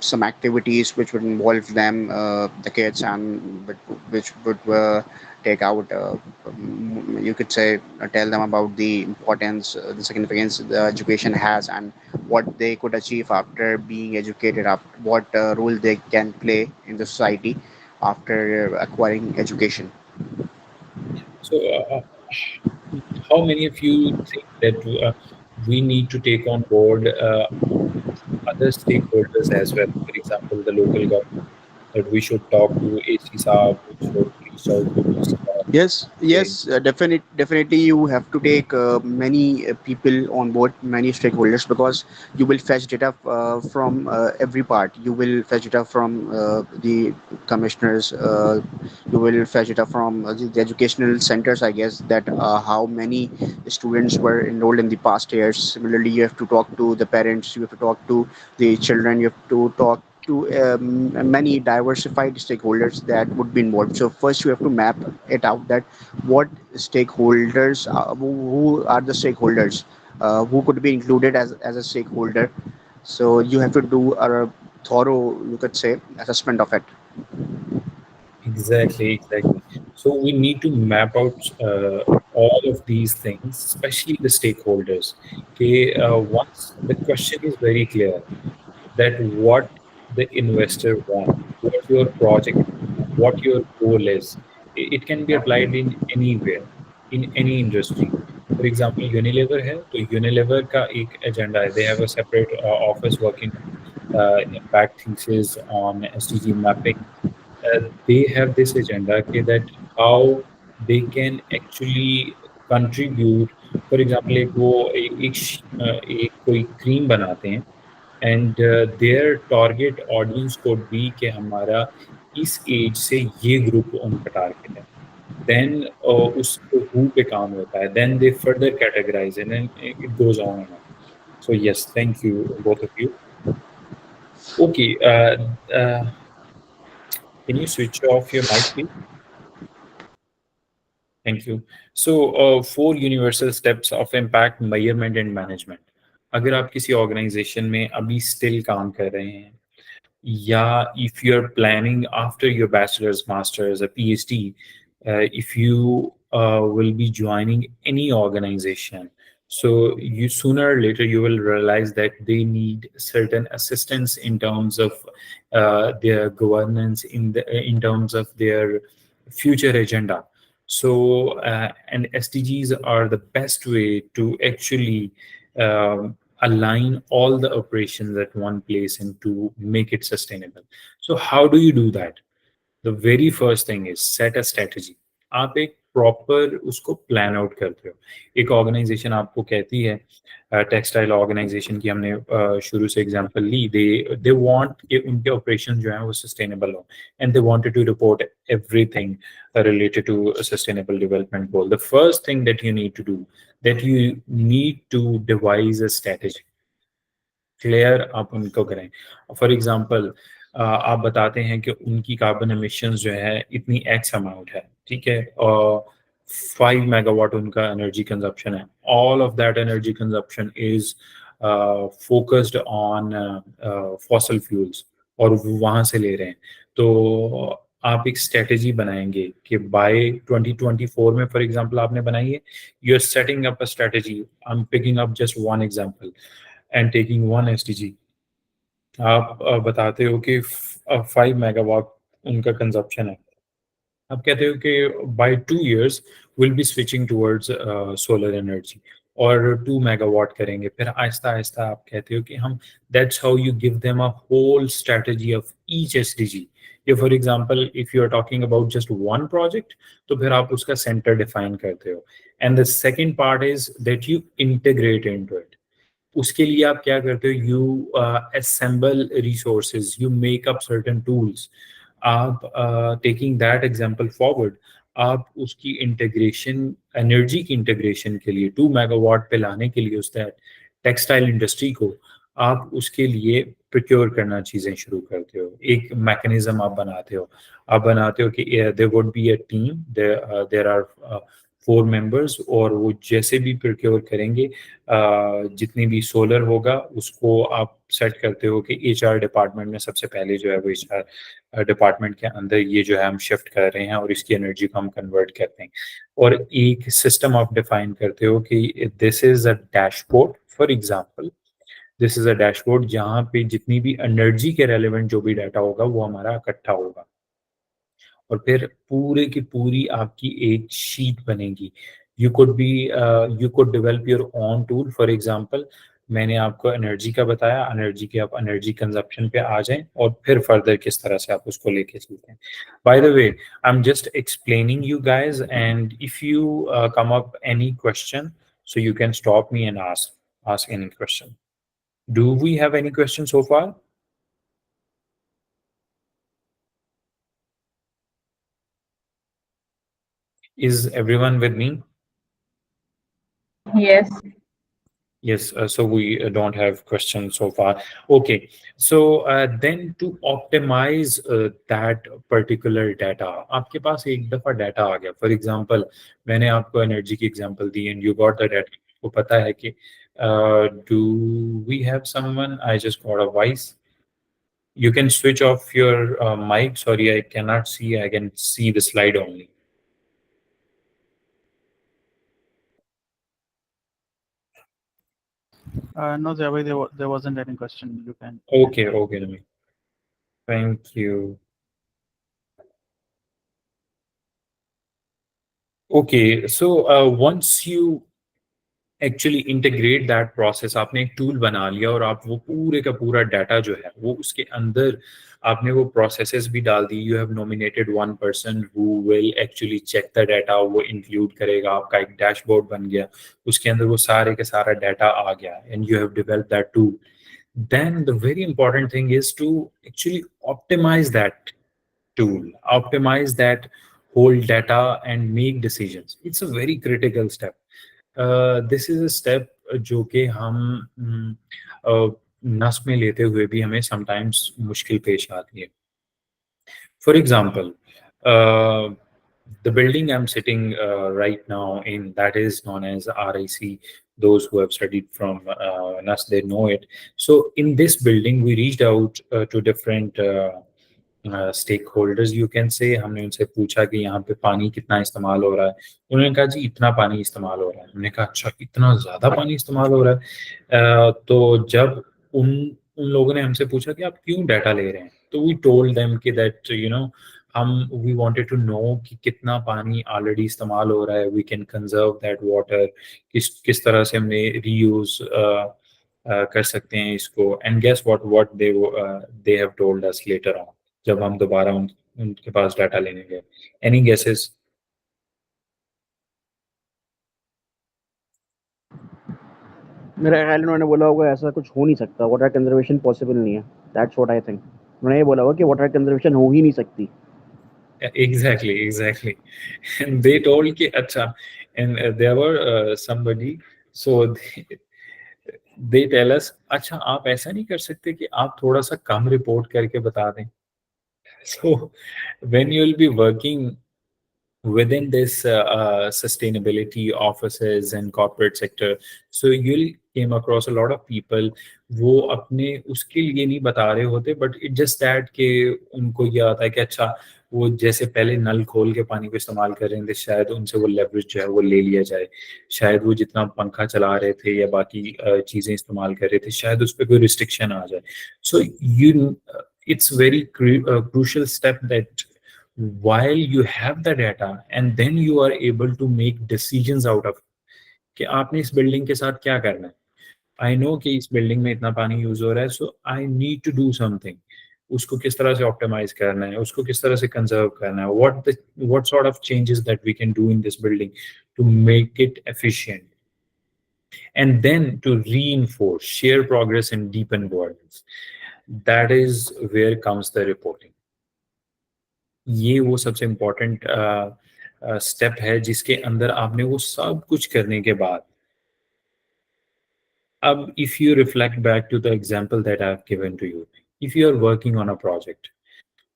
some activities which would involve them, the kids, and which would take out, you could say, tell them about the importance, the significance the education has, and what they could achieve after being educated, after what role they can play in the society after acquiring education.
So, how many of you think that we need to take on board other stakeholders as well? For example, the local government, that we should talk to AC Saab, we should reach out to DC Saab.
Yes,
Okay.
yes, definitely. You have to take many people on board, many stakeholders, because you will fetch data from every part. You will fetch data from the commissioners. You will fetch data from the educational centers. I guess that how many students were enrolled in the past years. Similarly, you have to talk to the parents. You have to talk to the children. You have to talk to many diversified stakeholders that would be involved. So first you have to map it out that what stakeholders, who are the stakeholders, who could be included as a stakeholder. So you have to do a thorough, you could say, assessment of it.
Exactly, exactly. So we need to map out all of these things, especially the stakeholders. Okay, once the question is very clear, that what the investor want, what your project, what your goal is. It can be applied in anywhere, in any industry. For example, Unilever है, तो Unilever का एक agenda है. They have a separate office working on impact thesis on SDG mapping. They have this agenda okay, that how they can actually contribute. For example, एक कोई cream बनाते हैं and their target audience could be कि हमारा इस as से ये group उनका टारगेट है देन उस हु पे काम होता है then they further categorise and it goes on and on so yes thank you both of you okay can you switch off your mic please thank you so 4 universal steps of impact measurement and management अगर आप किसी organisation में अभी still काम कर रहे हैं yeah, if you're planning after your bachelor's, master's, a PhD, if you will be joining any organization, so you sooner or later you will realize that they need certain assistance in terms of their governance, in terms of their future agenda. So and SDGs are the best way to actually align all the operations at one place and to make it sustainable. So how do you do that? The very first thing is set a strategy. आप एक proper उसको plan out करते हो. एक organisation आपको कहती है, textile organisation की हमने शुरू से एग्जांपल ली, दे वांट कि उनके ऑपरेशन जो हैं वो सस्टेनेबल हो and they wanted to report everything related to a sustainable development goal. The first thing that you need to do, that you need to devise a strategy. Clear आप उनको करें. For example आप बताते हैं कि उनकी carbon emissions जो है इतनी एक्स अमाउंट है, ठीक है, और 5 मेगावाट उनका एनर्जी कंजप्शन है. All of that energy consumption is focused on fossil fuels और वो वहाँ से ले रहे हैं. तो आप एक स्ट्रेटेजी बनाएंगे कि बाय 2024 में फॉर एग्जांपल आपने बनाई है, you are setting up a strategy. I am picking up just one example and taking one SDG. आप बताते हो कि 5 मेगावाट उनका कंजप्शन है. आप कहते हो कि by 2 years will be switching towards solar energy और 2 मेगावाट करेंगे. फिर आहिस्ता आहिस्ता आप कहते हो कि हम that's how you give them a whole strategy of each SDG. ये for example if you are talking about just one project तो फिर आप उसका सेंटर डिफाइन करते हो. And the second part is that you integrate into it. उसके लिए आप क्या करते हो, you assemble resources, you make up certain tools. आप टेकिंग दैट एग्जांपल फॉरवर्ड, आप उसकी इंटीग्रेशन, एनर्जी की इंटीग्रेशन के लिए 2 मेगावाट पे लाने के लिए उस टेक्सटाइल इंडस्ट्री को आप उसके लिए प्रोक्योर करना चीज़ें शुरू करते हो, एक मैकेनिज्म आप बनाते हो कि there would be a team, there are 4 members, और वो जैसे भी प्रोक्योर करेंगे जितनी भी सोलर होगा उसको आप सेट करते हो कि एचआर डिपार्टमेंट में सबसे पहले जो है वो एचआर डिपार्टमेंट के अंदर ये जो है हम शिफ्ट कर रहे हैं और इसकी एनर्जी को हम कन्वर्ट करते हैं, और एक सिस्टम आप डिफाइन करते हो कि this is a dashboard, for example this is a dashboard जहाँ पे जितनी भी एनर्जी के रेलेवेंट जो भी डाटा होगा वो हमारा इकट्ठा होगा, और फिर पूरे की पूरी आपकी एक शीट बनेगी। You could develop your own tool, for example मैंने आपको एनर्जी का बताया, एनर्जी के आप एनर्जी कंजप्शन पे आ जाएं और फिर फर्दर किस तरह से आप उसको लेके चलते हैं। Bye the way, I am just explaining you guys, and if you come up any question, so you can stop me and ask any question. Do we have any questions so far? Is everyone with me?
Yes.
Yes, so we don't have questions so far. Okay, so then to optimize that particular data, आपके पास एक दफा data आ गया, for example मैंने आपको energy की example दी and you got the data, आपको पता है कि do we have someone, I just got a voice, you can switch off your mic, sorry I cannot see, I can see the slide only.
No, Zaved, there wasn't any question. You can.
Okay, Nami. Thank you. Okay, so once you actually integrate that process, आपने एक tool बना लिया और आप वो पूरे का पूरा डाटा जो है वो उसके अंदर आपने वो प्रोसेसेस भी डाल दी, you have nominated one person who will actually check the data, वो इंक्लूड करेगा, आपका एक डैशबोर्ड बन गया, उसके अंदर वो सारे के सारा डाटा आ गया and you have developed that tool, then the very important thing is to actually optimize that tool, optimize that whole data and make decisions. It's a very critical step. This is a step जो कि हम नस में लेते हुए भी हमें sometimes मुश्किल पेश आती है. For example, the building I'm sitting right now in, that is known as RIC. Those who have studied from NAS, they know it. So in this building, we reached out to different stakeholders, you can say. हमने उनसे पूछा कि यहाँ पे पानी कितना इस्तेमाल हो रहा है, उन्होंने कहा जी इतना पानी इस्तेमाल हो रहा है, हमने कहा अच्छा इतना ज़्यादा पानी इस्तेमाल हो रहा है, तो जब उन उन लोगों ने हमसे पूछा कि आप क्यों डाटा ले रहे हैं, तो वी टोल्ड देम कि दैट यू नो हम वी वांटेड टू नो कि कितना पानी ऑलरेडी इस्तेमाल हो रहा है, we can conserve that water, किस तरह से हमने रीयूज कर सकते हैं इसको, and guess what they have told us later on जब हम दोबारा उनके पास डाटा लेने गए. Any guesses?
मेरा ख्याल उन्होंने बोला होगा ऐसा कुछ हो नहीं सकता, वाटर कंजर्वेशन पॉसिबल नहीं है. That's what I think. उन्होंने ये बोला होगा कि वाटर कंजर्वेशन हो ही नहीं सकती.
Exactly. And they told कि अच्छा, and there were somebody, so they tell us अच्छा आप ऐसा नहीं कर सकते कि आप थोड़ा सा कम रिपोर्ट करके बता दें. So when you will be working within this sustainability offices and corporate sector, so you'll came across a lot of people, वो अपने उसके लिए नहीं बता रहे होते, but it just that कि उनको ये आता है कि अच्छा वो जैसे पहले नल खोल के पानी को इस्तेमाल कर रहे थे, शायद उनसे वो लेवरेज जो है वो ले लिया जाए, शायद वो जितना पंखा चला रहे थे या बाकी चीजें इस्तेमाल कर रहे थे शायद उस पर कोई रिस्ट्रिक्शन आ जाए. So you it's very crucial step that while you have the data and then you are able to make decisions out of कि आपने इस बिल्डिंग के साथ क्या करना है. आई नो कि इस बिल्डिंग में इतना पानी यूज हो रहा है, so I need to do something, उसको किस तरह से ऑप्टिमाइज करना है, उसको किस तरह से कंजर्व करना है, what sort of changes that we can do in this building to make it efficient, and then to reinforce, share progress and deepen governance. That is where comes the reporting. ये वो सबसे important step है जिसके अंदर आपने वो सब कुछ करने के बाद If you reflect back to the example that I've given to you, if you are working on a project,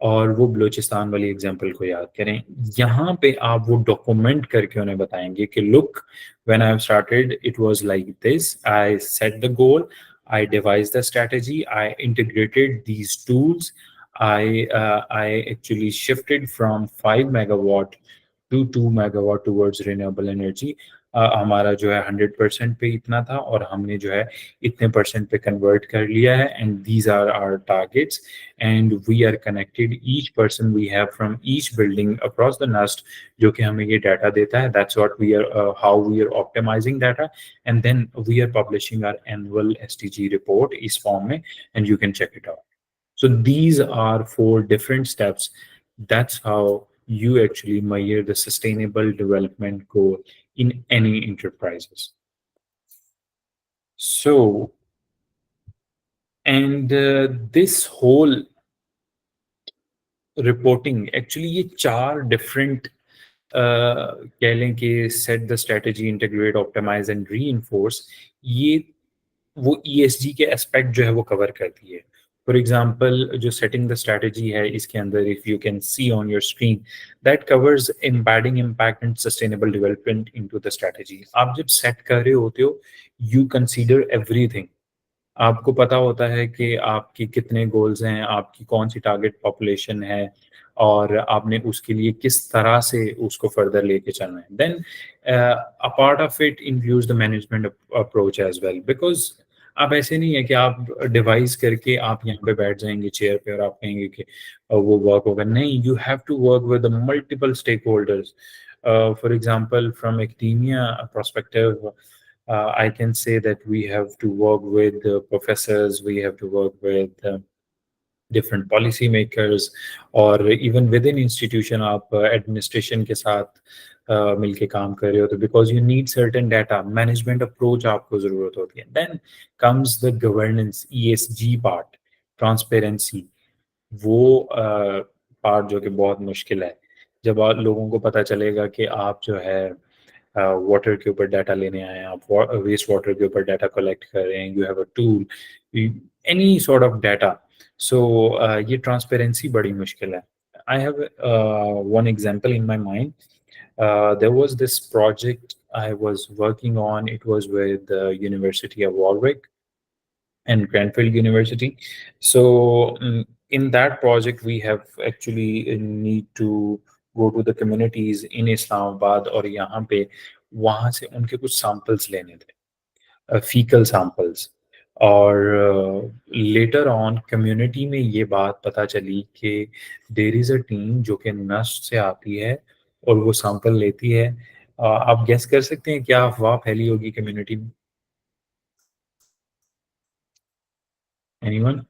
और वो बलूचिस्तान वाली एग्जांपल को याद करें, यहाँ पे आप वो डॉक्यूमेंट करके उन्हें बताएंगे कि look, when I have started it was like this, I set the goal, I devised the strategy, I integrated these tools, I actually shifted from 5 megawatt to 2 megawatt towards renewable energy. हमारा जो है 100% पे इतना था और हमने जो है इतने परसेंट पे कन्वर्ट कर लिया है, and these are our targets, and we are connected each person we have from each building across the नस्ट, जो कि हमें ये डाटा देता है. That's what we are, how we are optimising data, and then we are publishing our annual SDG report इस form में, and you can check it out. So these are 4 different steps. That's how you actually measure the sustainable development goal in any enterprises. So, and this whole reporting, actually ये 4 different कह लें कि set the strategy, integrate, optimize and reinforce, ये वो ESG के aspect जो है वो कवर करती है. फॉर एग्जाम्पल, जो सेटिंग द स्ट्रैटेजी है इसके अंदर, if you can see on your screen, that covers embedding impact and sustainable development into the strategy. आप जब सेट कर रहे होते हो, यू कंसीडर एवरीथिंग. आपको पता होता है कि आपके कितने गोल्स हैं, आपकी कौन सी टारगेट पॉपुलेशन है, और आपने उसके लिए किस तरह से उसको फर्दर लेके चलना है. Then a part of it includes the management approach as well, because आप ऐसे नहीं है कि आप डिवाइस करके आप यहाँ पे बैठ जाएंगे चेयर पे और आप कहेंगे कि वो वर्क होगा. नहीं, you have to work with multiple stakeholders. For example, from academia perspective, I can say that we have to work with professors, we have to work with different policy makers, और even within institution आप administration के साथ मिलके काम कर रहे हो, तो because you need certain data, management approach आपको ज़रूरत होती है. Then comes the governance, ESG part, transparency. वो पार्ट जो कि बहुत मुश्किल है. जब लोगों को पता चलेगा कि आप जो है वाटर के ऊपर डाटा लेने आए हैं, आप वेस्ट वाटर के ऊपर डाटा कलेक्ट कर रहे हैं, you have a tool, any sort of data, so ये ट्रांसपेरेंसी बड़ी मुश्किल है. I have one example in my mind. There was this project I was working on. It was with the University of Warwick and Cranfield University. So in that project, we have actually need to go to the communities in Islamabad, और यहाँ पे वहाँ से उनके कुछ samples लेने थे, fecal samples. और लेटर ऑन कम्युनिटी में ये बात पता चली कि देयर इज अ टीम जो कि नस्ट से आती है और वो सैंपल लेती है. आप गेस कर सकते हैं क्या अफवाह फैली होगी कम्युनिटी में? Anyone?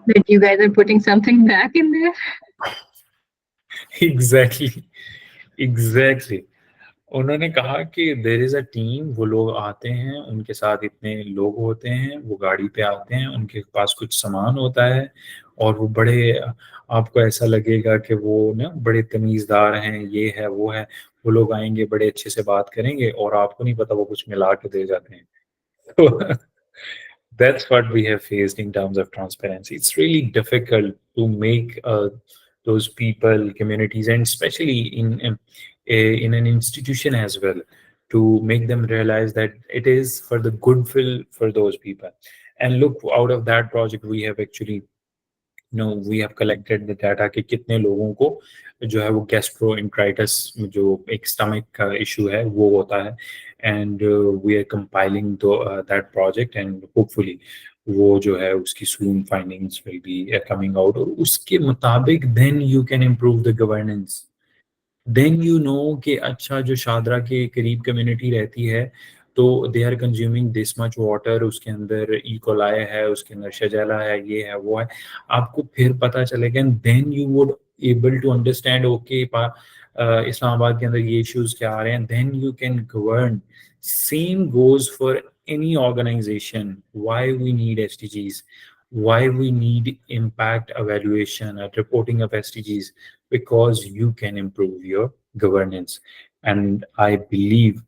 That you guys are putting something back in there?
Exactly. उन्होंने कहा कि देयर इज अ टीम, वो लोग आते हैं, उनके साथ इतने लोग होते हैं, वो गाड़ी पे आते हैं, उनके पास कुछ सामान होता है, और वो बड़े, आपको ऐसा लगेगा कि वो ना बड़े तमीज़दार हैं, ये है वो है. वो लोग आएंगे, बड़े अच्छे से बात करेंगे, और आपको नहीं पता वो कुछ मिला के दे जाते हैं. तो that's what we have faced in terms of transparency. It's really difficult to make those people, communities, and especially in an institution as well, to make them realize that it is for the goodwill for those people. And look, out of that project, we have actually, we have collected the data कि कितने लोगों को जो है वो gastroenteritis, जो एक stomach का इशू है, वो होता है. And we are compiling that project, and hopefully वो जो है उसकी soon findings will be coming out, और उसके मुताबिक then you can improve the governance. Then you know कि अच्छा, जो शादरा के करीब कम्युनिटी रहती है, तो they are consuming this much water, उसके अंदर इकोलाई है, उसके अंदर शजाला है, ये है वो है. आपको फिर पता चलेगा, and then you would able to understand, okay Islamabad के अंदर ये इश्यूज क्या आ रहे हैं. Then you can govern. Same goes for any organization. Why we need SDGs, why we need impact evaluation and reporting of SDGs, because you can improve your governance. And I believe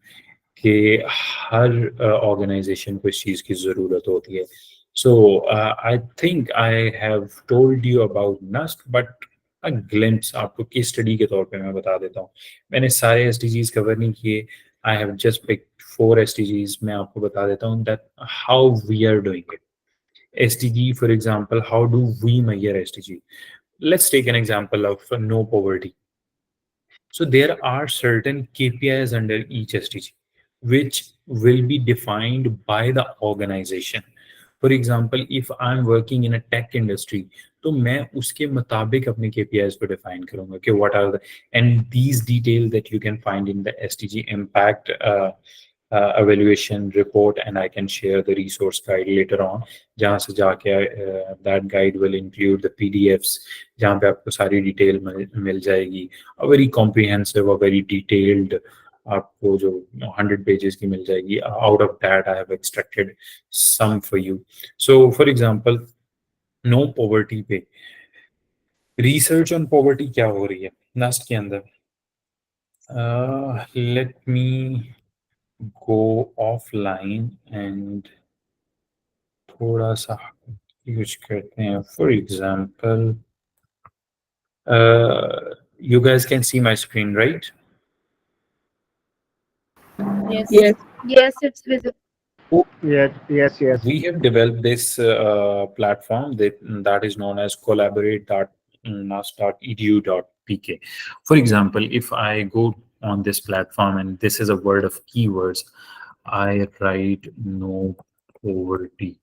कि हर organisation को इस चीज़ की ज़रूरत होती है. So I think I have told you about NUST, but a glimpse आपको case study के तौर पे मैं बता देता हूँ. मैंने सारे एसडीजीज कवर नहीं किए. I have just picked 4 SDGs. मैं आपको बता देता हूँ that how we are doing it. SDG, for example, how do we measure SDG? Let's take an example of no poverty. So there are certain KPIs under each SDG, which will be defined by the organization. For example, if I'm working in a tech industry, तो मैं उसके मुताबिक अपने KPIs को define करूँगा कि what are the, and these details that you can find in the SDG impact evaluation report, and I can share the resource guide later on. जहाँ से जाके that guide will include the PDFs जहाँ पे आपको सारी detail मिल जाएगी. A very comprehensive, a very detailed, आपको जो 100 pages की मिल जाएगी. Out of that I have extracted some for you. So for example, no poverty पे research on poverty क्या हो रही है NAST के अंदर. Let me go offline and थोड़ा सा यूज करते हैं. For example, you guys can see my screen, right?
Yes. Yes, it's visible.
Yes.
We have developed this platform that is known as collaborate.nas.edu.pk. For example, if I go on this platform and this is a word of keywords, I write no poverty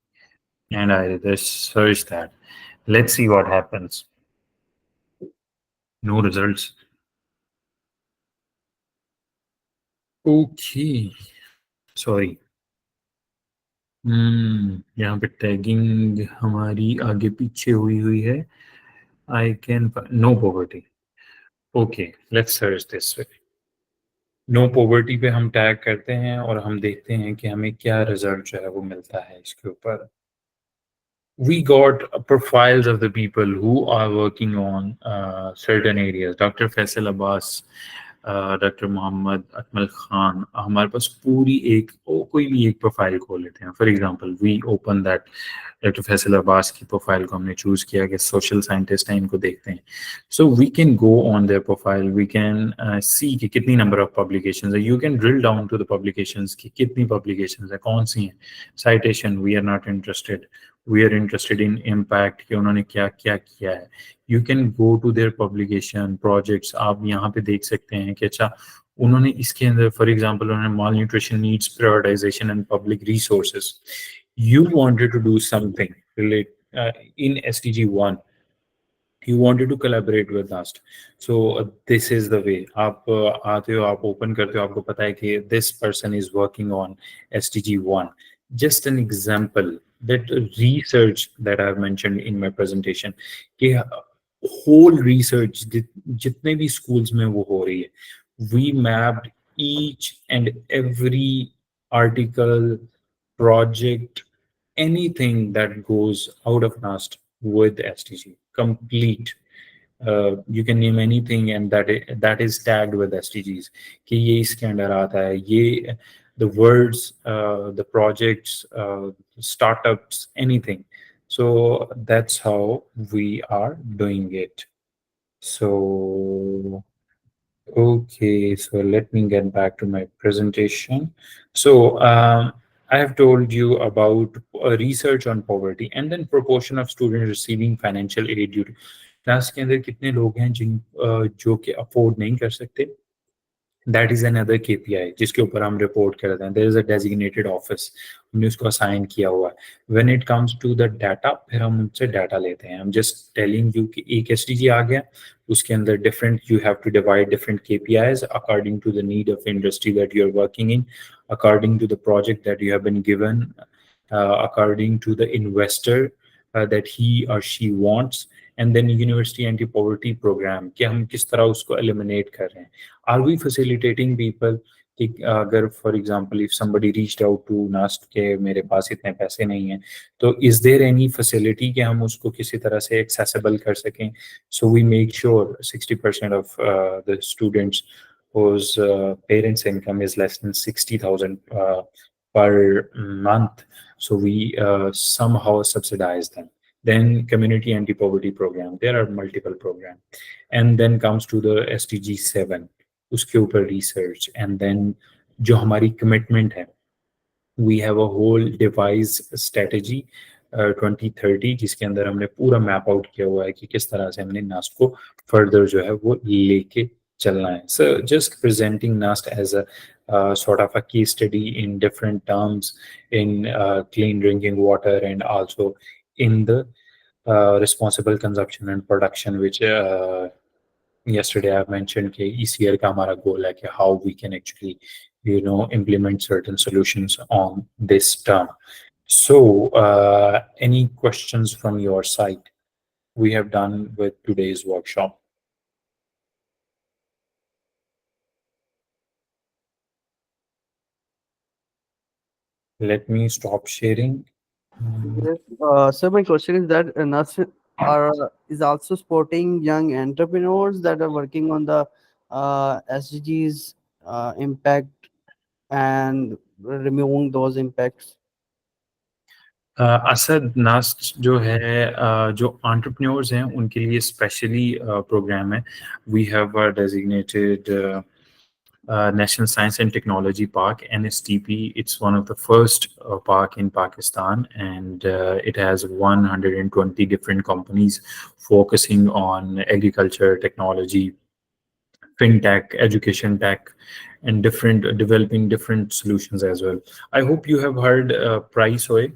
and I just search that. Let's see what happens. No results. Okay, sorry. यहाँ पे tagging हमारी आगे पीछे हुई है. I can no poverty. Okay, let's search this way. No poverty पे हम tag करते हैं और हम देखते हैं कि हमें क्या रिजल्ट जो है वो मिलता है इसके ऊपर. We got profiles of the people who are working on certain areas. Dr. Faisal Abbas, Dr. Mohammad Akmal Khan. हमारे पास पूरी एक कोई भी एक प्रोफाइल खोल लेते हैं. For example, we open that doctor Faisal Abbas की प्रोफाइल को हमने चूज किया कि सोशल साइंटिस्ट हैं, इनको देखते हैं. So we can go on their profile, we can see कि कितनी नंबर ऑफ पब्लिकेशंस है. You can drill down to the publications की कितनी पब्लिकेशंस है, कौन सी हैं. Citation we are not interested, we are interested in impact कि उन्होंने क्या क्या किया है. You can go to their publication projects. आप यहाँ पे देख सकते हैं कि अच्छा उन्होंने इसके अंदर फॉर एग्जांपल उन्होंने malnutrition needs prioritisation and public resources. You wanted to do something in SDG1. You wanted to collaborate with us. So this is the way. आप आते हो, आप open करते हो, आपको पता है कि this person is working on SDG1. Just an example that research that I have mentioned in my presentation कि whole research जितने भी schools में वो हो रही है, we mapped each and every article, project, anything that goes out of NAST with SDG, complete. You can name anything and that is tagged with SDGs. कि ये इसके अंदर आता है, ये the words, the projects, startups, anything. So that's how we are doing it. So okay, so let me get back to my presentation. So I have told you about research on poverty and then proportion of students receiving financial aid due to class के अंदर कितने लोग हैं जो कि afford नहीं कर सकते. That is another KPI जिसके ऊपर हम रिपोर्ट करते हैं. There is a designated office, हमने उसको असाइन किया हुआ है. When it comes to the data, फिर हम उनसे डाटा लेते हैं. I'm just telling you कि एक SDG आ गया, उसके अंदर different, you have to divide different KPIs according to the need of industry that you are working in, according to the project that you have been given, according to the investor that he or she wants, and then university anti-poverty program कि हम किस तरह उसको eliminate कर रहे हैं. Are we facilitating people कि अगर for example if somebody reached out to NAST के मेरे पास इतने पैसे नहीं हैं, तो is there any facility कि हम उसको किसी तरह से accessible कर सकें. So we make sure 60% of the students whose parents' income is less than 60,000 per month. So we somehow subsidize them. Then community anti-poverty program. There are multiple programs. And then comes to the SDG 7, उसके ऊपर research. And then जो हमारी commitment है, we have a whole device strategy 2030 जिसके अंदर हमने पूरा map out किया हुआ है कि किस तरह से हमने नास्ट को फर्दर जो है वो लेके चलना है. So just presenting NAST as a sort of a case study in different terms in clean drinking water and also in the responsible consumption and production, which yesterday I mentioned कि इस year का हमारा goal है कि how we can actually implement certain solutions on this term. So any questions from your side? We have done with today's workshop. Let me stop sharing.
Yes. So my question is that NAS is also supporting young entrepreneurs that are working on the SDGs impact and removing those impacts.
Asad नास्ट जो है जो entrepreneurs हैं उनके लिए specially programme है. We have a designated National Science and Technology Park, NSTP. It's one of the first park in Pakistan, and it has 120 different companies focusing on agriculture, technology, fintech, education tech, and developing different solutions as well. I hope you have heard Price Oil.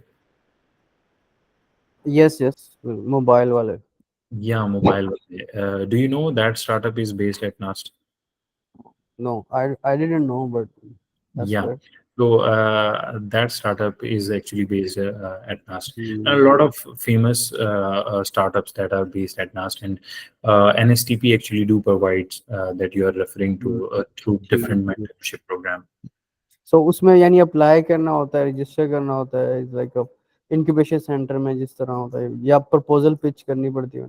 Yes, mobile wallet.
Yeah, mobile. Do you know that startup is based at NAST?
No, I didn't know, but that's
Yeah.
great.
So that startup is actually based at NAST.
Hmm.
And a lot of famous startups that are based at NAST, and NSTP actually do provide that you are referring to through different mentorship program.
So उसमें यानी apply करना होता है, register करना होता है, is like incubation centre में जिस तरह होता है, या प्रपोजल पिच करनी पड़ती है.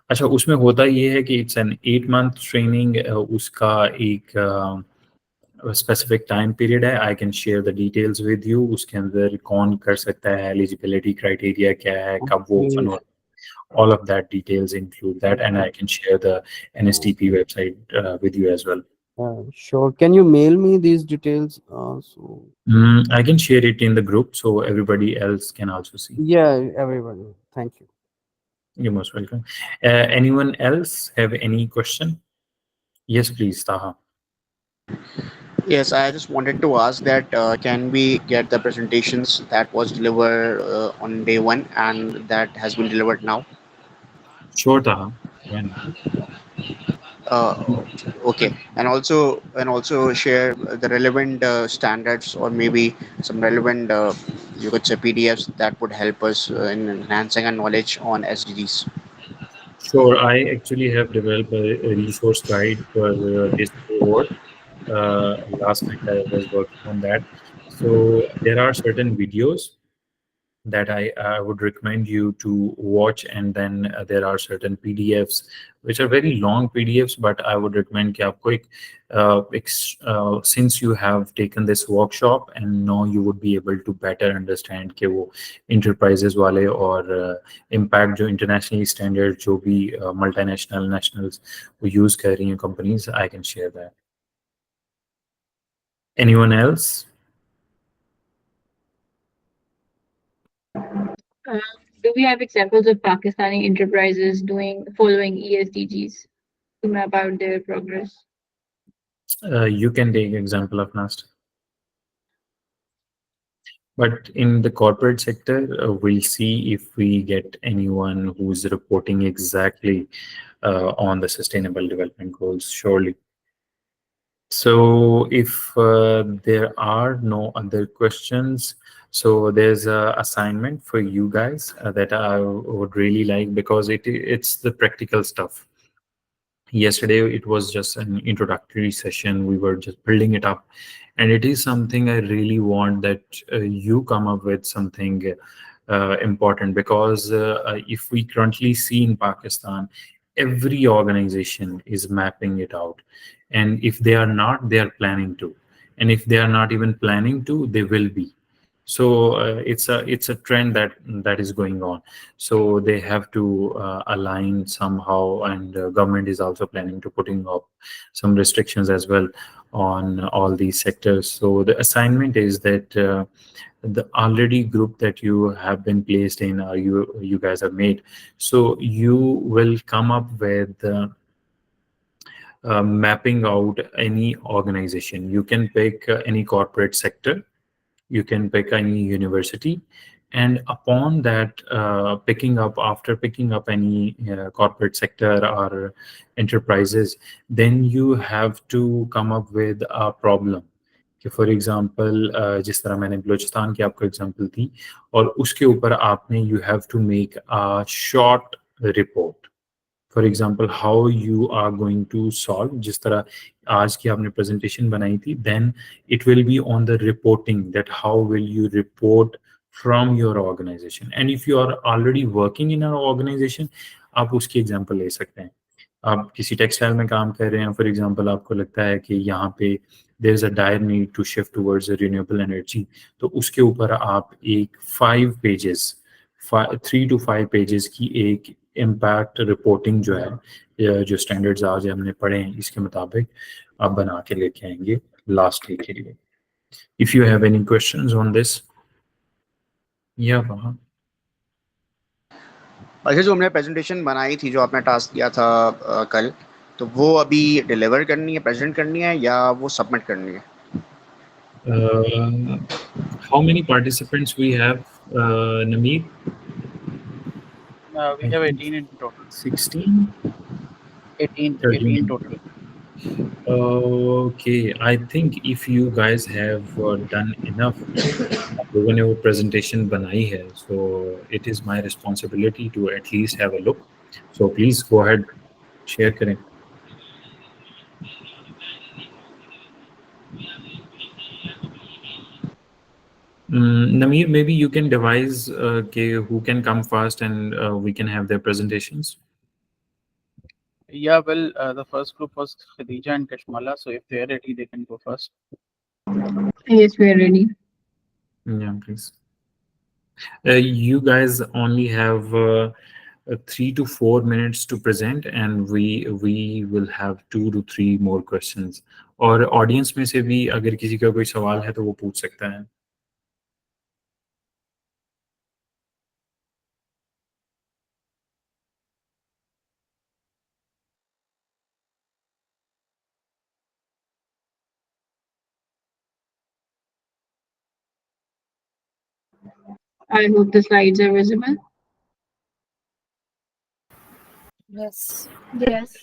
अच्छा, उसमें होता ये है कि इट्स एन 8 month ट्रेनिंग. उसका एक स्पेसिफिक टाइम पीरियड है. I can share the details with you. उसके अंदर कौन कर सकता है, एलिजिबिलिटी क्राइटेरिया क्या है, कब वो ओपन हो, all of that details include that, and I can share the NSTP website with you as well.
Sure. Can you mail me these details?
I can share it in the group so everybody else can also see.
Yeah, everybody. Thank you.
You're most welcome. Anyone else have any question? Yes, please, Taha.
Yes, I just wanted to ask that can we get the presentations that was delivered on day one and that has been delivered now?
Sure, Taha. When?
Okay, and also share the relevant standards or maybe some relevant you could say PDFs that would help us in enhancing our knowledge on SDGs.
Sure. I actually have developed a resource guide for this cohort. Last night I was working on that. So there are certain videos that I would recommend you to watch, and then there are certain PDFs which are very long PDFs, but I would recommend कि आपको since you have taken this workshop and now you would be able to better understand कि वो enterprises वाले और impact जो internationally standard जो भी multinational nationals वो use कर रही हैं companies, I can share that. Anyone else?
Do we have examples of Pakistani enterprises following ESDGs to map out their progress?
You can take example of NAST. But in the corporate sector, we'll see if we get anyone who's reporting exactly on the sustainable development goals, surely. So if there are no other questions, so there's a assignment for you guys that I would really like, because it's the practical stuff. Yesterday it was just an introductory session, we were just building it up, and it is something I really want that you come up with something important, because if we currently see in Pakistan, every organization is mapping it out, and if they are not, they are planning to, and if they are not even planning to, they will be. So it's a trend that is going on. So they have to align somehow, and government is also planning to putting up some restrictions as well on all these sectors. So the assignment is that the already group that you have been placed in, or you guys have made, so you will come up with mapping out any organization. You can pick any corporate sector, you can pick any university, and upon that after picking up any corporate sector or enterprises, then you have to come up with a problem. कि for example जिस तरह मैंने बलूचिस्तान की आपको example दी, और उसके ऊपर आपने you have to make a short report. For example how you are going to solve, जिस तरह आज की आपने प्रेजेंटेशन बनाई थी, then it will be on the reporting, that how will you report from your organisation. And if you are already working in our organisation, आप उसकी example ले सकते हैं. आप किसी टेक्सटाइल में काम कर रहे हैं, फॉर एग्जांपल आपको लगता है कि यहाँ पे there is a dire need to shift towards renewable energy, तो उसके ऊपर आप एक 5 पेजेस 3 to 5 पेजेस की एक इम्पैक्ट रिपोर्टिंग जो है, जो स्टैंडर्ड्स आज हमने पढ़े हैं इसके मुताबिक आप बना के लेके आएंगे लास्ट डे के लिए. If you have any questions on this. या वहाँ
अच्छा, जो हमने प्रेजेंटेशन बनाई थी, जो आपने टास्क दिया था कल, तो वो अभी डिलीवर करनी है, प्रेजेंट करनी है, या वो सबमिट करनी है?
how many participants we have, Nameer?
We have 18 in total.
16?
18 total.
Okay, I think if you guys have done enough, आप लोगों ने वो presentation बनाई है, so it is my responsibility to at least have a look. So please go ahead, share करें. Nameer, maybe you can devise who can come first, and we can have their presentations.
Yeah, well, the first group was Khadija and Kashmala, so if they're ready, they can go first.
Yes, we are ready.
Yeah, please. You guys only have 3 to 4 minutes to present, and we will have 2 to 3 more questions. और audience में से भी अगर किसी का कोई सवाल है तो वो पूछ सकता है.
I hope the slides are visible.
Yes.
Yes.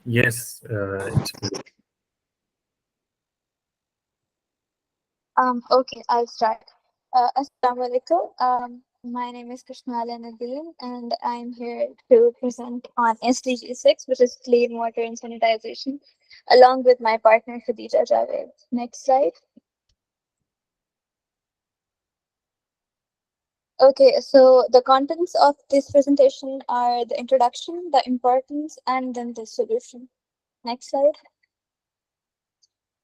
Yes, it's good.
Okay, I'll start. Assalamu alaikum. My name is Krishnala Nadeem, and I'm here to present on SDG 6, which is clean water and sanitization, along with my partner Khadija Javed. Next slide. Okay, so the contents of this presentation are the introduction, the importance, and then the solution. Next slide.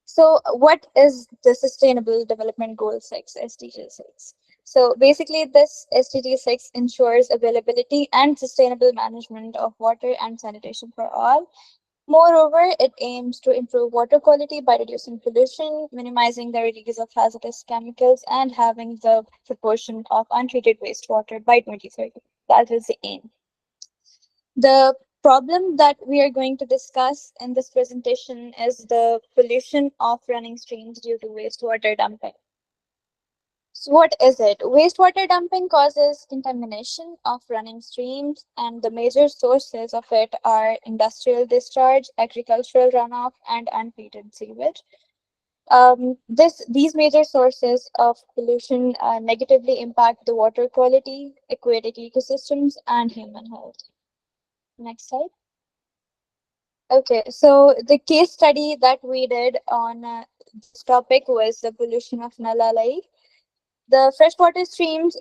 So what is the Sustainable Development Goal 6, SDG 6? So basically this SDG 6 ensures availability and sustainable management of water and sanitation for all. Moreover, it aims to improve water quality by reducing pollution, minimizing the release of hazardous chemicals, and having the proportion of untreated wastewater by 2030. That is the aim. The problem that we are going to discuss in this presentation is the pollution of running streams due to wastewater dumping. So what is it? Wastewater dumping causes contamination of running streams, and the major sources of it are industrial discharge, agricultural runoff, and untreated sewage. These major sources of pollution negatively impact the water quality, aquatic ecosystems, and human health. Next slide. Okay, so the case study that we did on this topic was the pollution of Nala Lake. The freshwater streams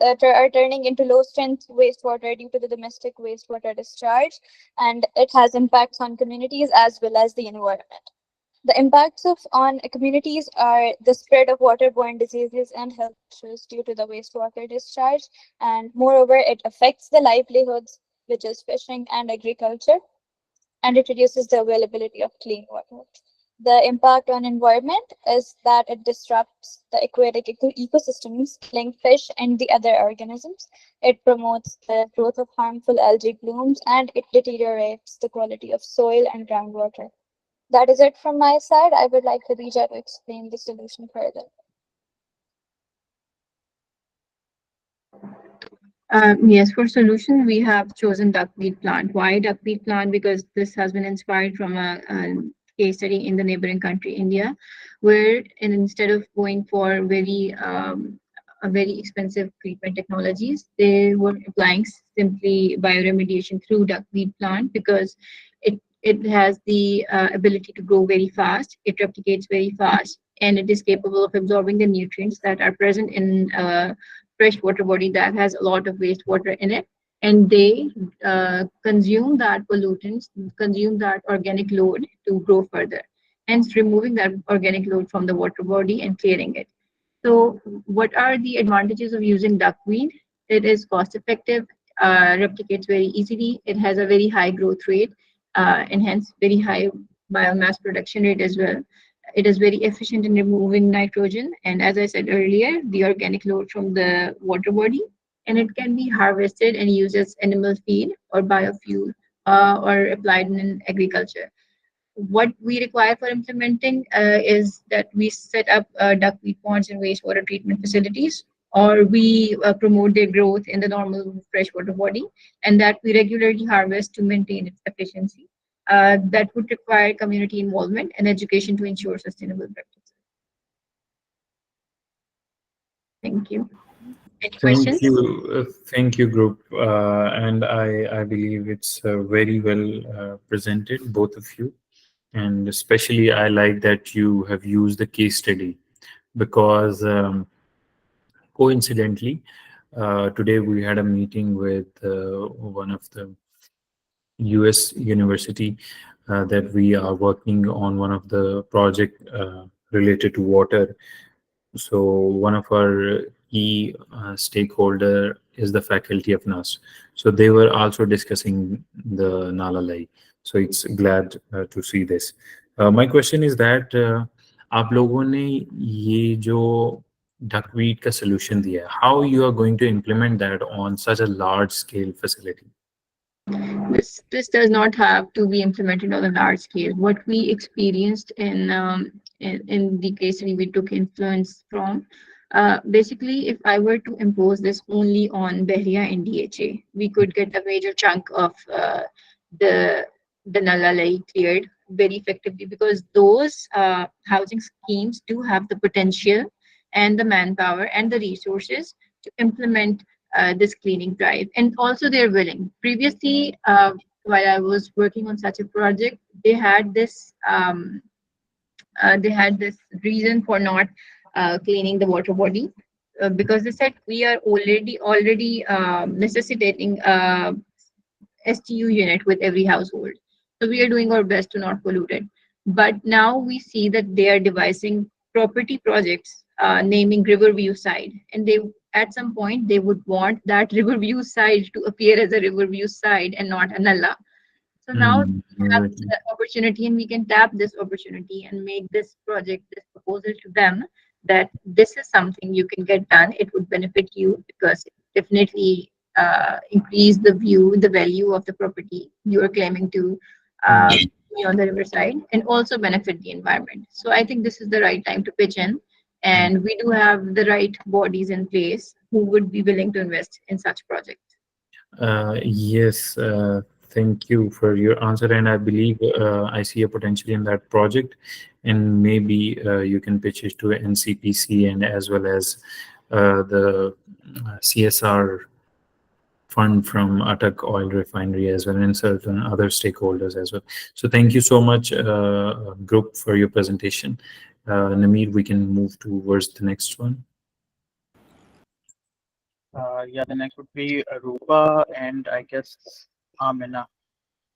are turning into low-strength wastewater due to the domestic wastewater discharge, and it has impacts on communities as well as the environment. The impacts on communities are the spread of waterborne diseases and health issues due to the wastewater discharge, and moreover, it affects the livelihoods, which is fishing and agriculture, and it reduces the availability of clean water. The impact on environment is that it disrupts the aquatic ecosystems, killing fish and the other organisms. It promotes the growth of harmful algae blooms, and it deteriorates the quality of soil and groundwater. That is it from my side. I would like Khadija to explain the solution further.
Yes, for solution, we have chosen duckweed plant. Why duckweed plant? Because this has been inspired from a case study in the neighboring country, India, where instead of going for a very expensive treatment technologies, they were applying simply bioremediation through duckweed plant because it has the ability to grow very fast, it replicates very fast, and it is capable of absorbing the nutrients that are present in fresh water body that has a lot of wastewater in it, and they consume that pollutants, consume that organic load to grow further, hence removing that organic load from the water body and clearing it. So what are the advantages of using duckweed? It is cost effective, replicates very easily, it has a very high growth rate, and hence very high biomass production rate as well. It is very efficient in removing nitrogen, and as I said earlier, the organic load from the water body, and it can be harvested and used as animal feed or biofuel, or applied in agriculture. What we require for implementing is that we set up duckweed ponds and wastewater treatment facilities, or we promote their growth in the normal freshwater body, and that we regularly harvest to maintain its efficiency. That would require community involvement and education to ensure sustainable practices. Thank you. Any questions?
Thank you, group. And I believe it's very well presented, both of you. And especially, I like that you have used the case study because coincidentally, today we had a meeting with one of the US university that we are working on one of the project related to water. So one of our key stakeholder is the faculty of NAS. So they were also discussing the Nala Lai. So it's glad to see this. My question is that आप लोगों ने ये जो duckweed का solution दिया है, how you are going to implement that on such a large scale facility?
This does not have to be implemented on a large scale. What we experienced in the case study we took influence from, basically, if I were to impose this only on Behria and DHA, we could get a major chunk of the Nala Lai cleared very effectively, because those housing schemes do have the potential and the manpower and the resources to implement this cleaning drive, and also they're willing. Previously, while I was working on such a project, they had this reason for not cleaning the water body, because they said we are already necessitating STU unit with every household, so we are doing our best to not pollute it. But now we see that they are devising property projects, naming Riverview side, and they at some point they would want that Riverview side to appear as a Riverview side and not a Nalla. So now we have the opportunity, and we can tap this opportunity and make this project, this proposal to them, that this is something you can get done. It would benefit you because it definitely increase the value of the property you are claiming to be on the riverside, and also benefit the environment. So I think this is the right time to pitch in. And we do have the right bodies in place who would be willing to invest in such projects.
Yes, thank you for your answer. And I believe I see a potential in that project. And maybe you can pitch it to NCPC and as well as the CSR fund from Atak Oil Refinery as well, and certain other stakeholders as well. So thank you so much, group, for your presentation. Namir, we can move towards the next one.
Yeah, the next would be Aruba and I guess Amina.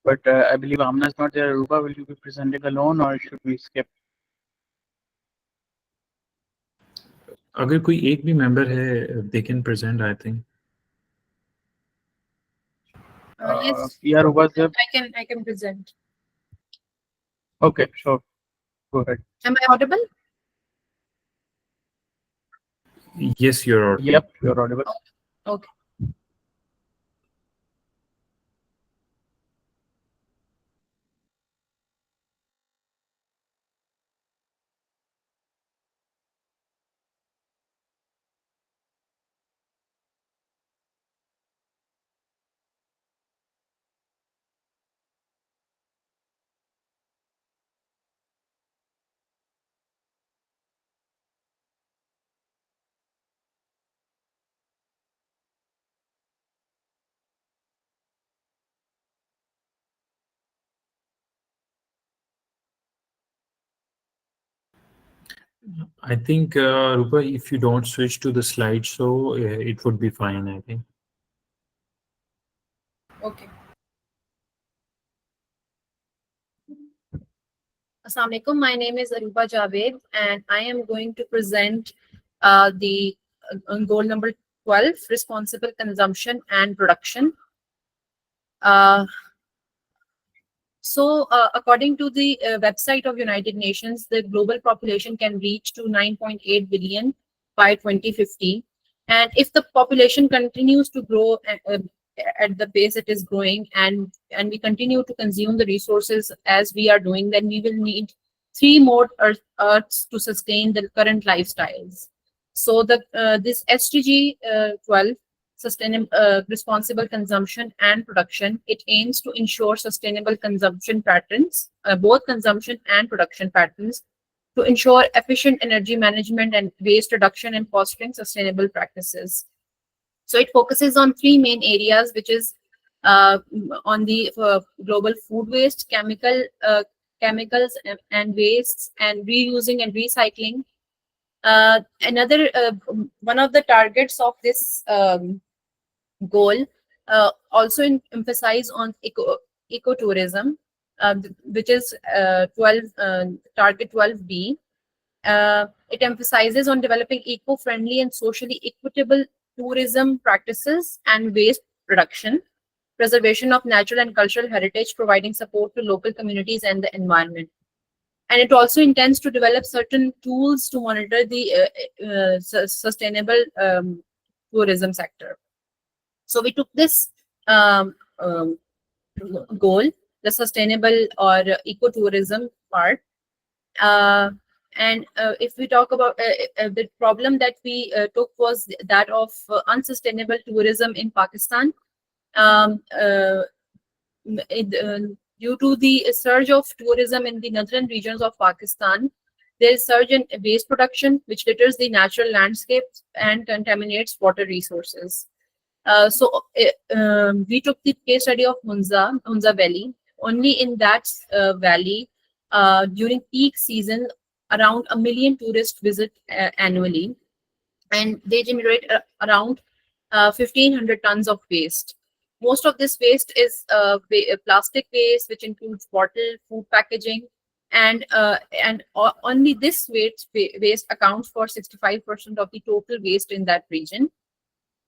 But I believe Amina is not there. Aruba, will you be presenting alone or should we skip?
अगर कोई एक भी member है, they can present, I think.
Yes,
Yeah, Aruba is there.
I can present.
Okay, sure. Go ahead.
Am I audible?
Yes, you're audible.
Yep, you're audible.
Okay.
I think, Rupa, if you don't switch to the slideshow, it would be fine, I think.
Okay. Assalamu alaikum. My name is Aruba Javed, and I am going to present the goal number 12, responsible consumption and production. According to the website of United Nations, the global population can reach to 9.8 billion by 2050. And if the population continues to grow at the pace it is growing, and we continue to consume the resources as we are doing, then we will need 3 more Earths to sustain the current lifestyles. So this SDG 12, sustainable responsible consumption and production, it aims to ensure sustainable consumption patterns, both consumption and production patterns, to ensure efficient energy management and waste reduction and fostering sustainable practices. So it focuses on 3 main areas, which is on the global food waste, chemicals and wastes, and reusing and recycling. Another one of the targets of this goal also emphasize on ecotourism, which is 12 target 12B. It emphasizes on developing eco-friendly and socially equitable tourism practices and waste reduction, preservation of natural and cultural heritage, providing support to local communities and the environment. And it also intends to develop certain tools to monitor the sustainable tourism sector. So we took this goal, the sustainable or ecotourism part. And if we talk about the problem that we took was that of unsustainable tourism in Pakistan. Due to the surge of tourism in the northern regions of Pakistan, there is surge in waste production, which litters the natural landscapes and contaminates water resources. We took the case study of Hunza Valley. Only in that valley, during peak season, around 1 million tourists visit annually, and they generate around 1,500 tons of waste. Most of this waste is plastic waste, which includes bottle, food packaging, and only this waste accounts for 65% of the total waste in that region.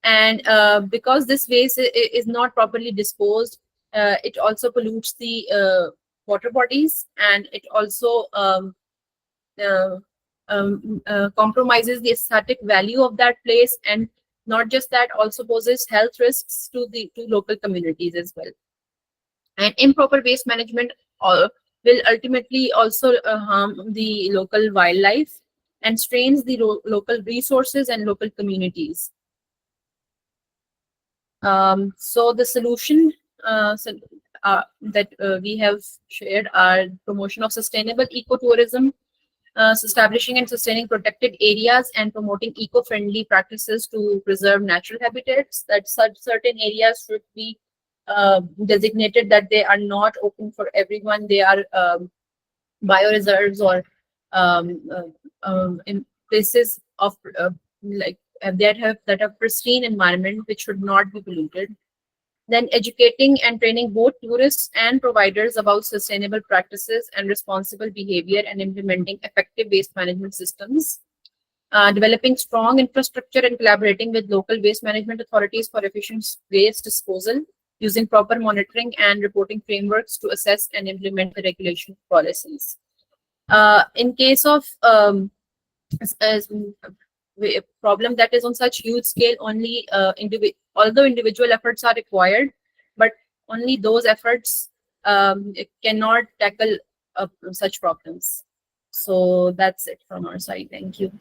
And because this waste is not properly disposed, it also pollutes the water bodies, and it also compromises the aesthetic value of that place, and not just that, also poses health risks to local communities as well. And improper waste management will ultimately also harm the local wildlife and strains the local resources and local communities. So the solution that we have shared are promotion of sustainable ecotourism, establishing and sustaining protected areas, and promoting eco-friendly practices to preserve natural habitats. That such certain areas should be designated that they are not open for everyone. They are bioreserves or in places of like
that have pristine environment which should not be polluted. Then educating and training both tourists and providers about sustainable practices and responsible behavior and implementing effective waste management systems. Developing strong infrastructure and collaborating with local waste management authorities for efficient waste disposal, using proper monitoring and reporting frameworks to assess and implement the regulation policies. In case of as a problem that is on such huge scale, only although individual efforts are required, but only those efforts cannot tackle such problems. So that's it from our side. Thank you.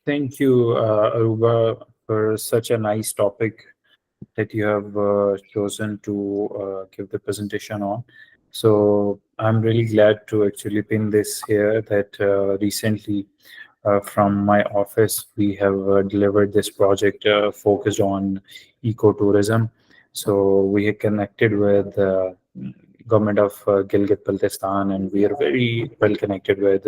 Thank you, Aruba, for such a nice topic that you have chosen to give the presentation on. So I'm really glad to actually pin this here that recently from my office, we have delivered this project focused on ecotourism. So we are connected with government of Gilgit-Baltistan, and we are very well connected with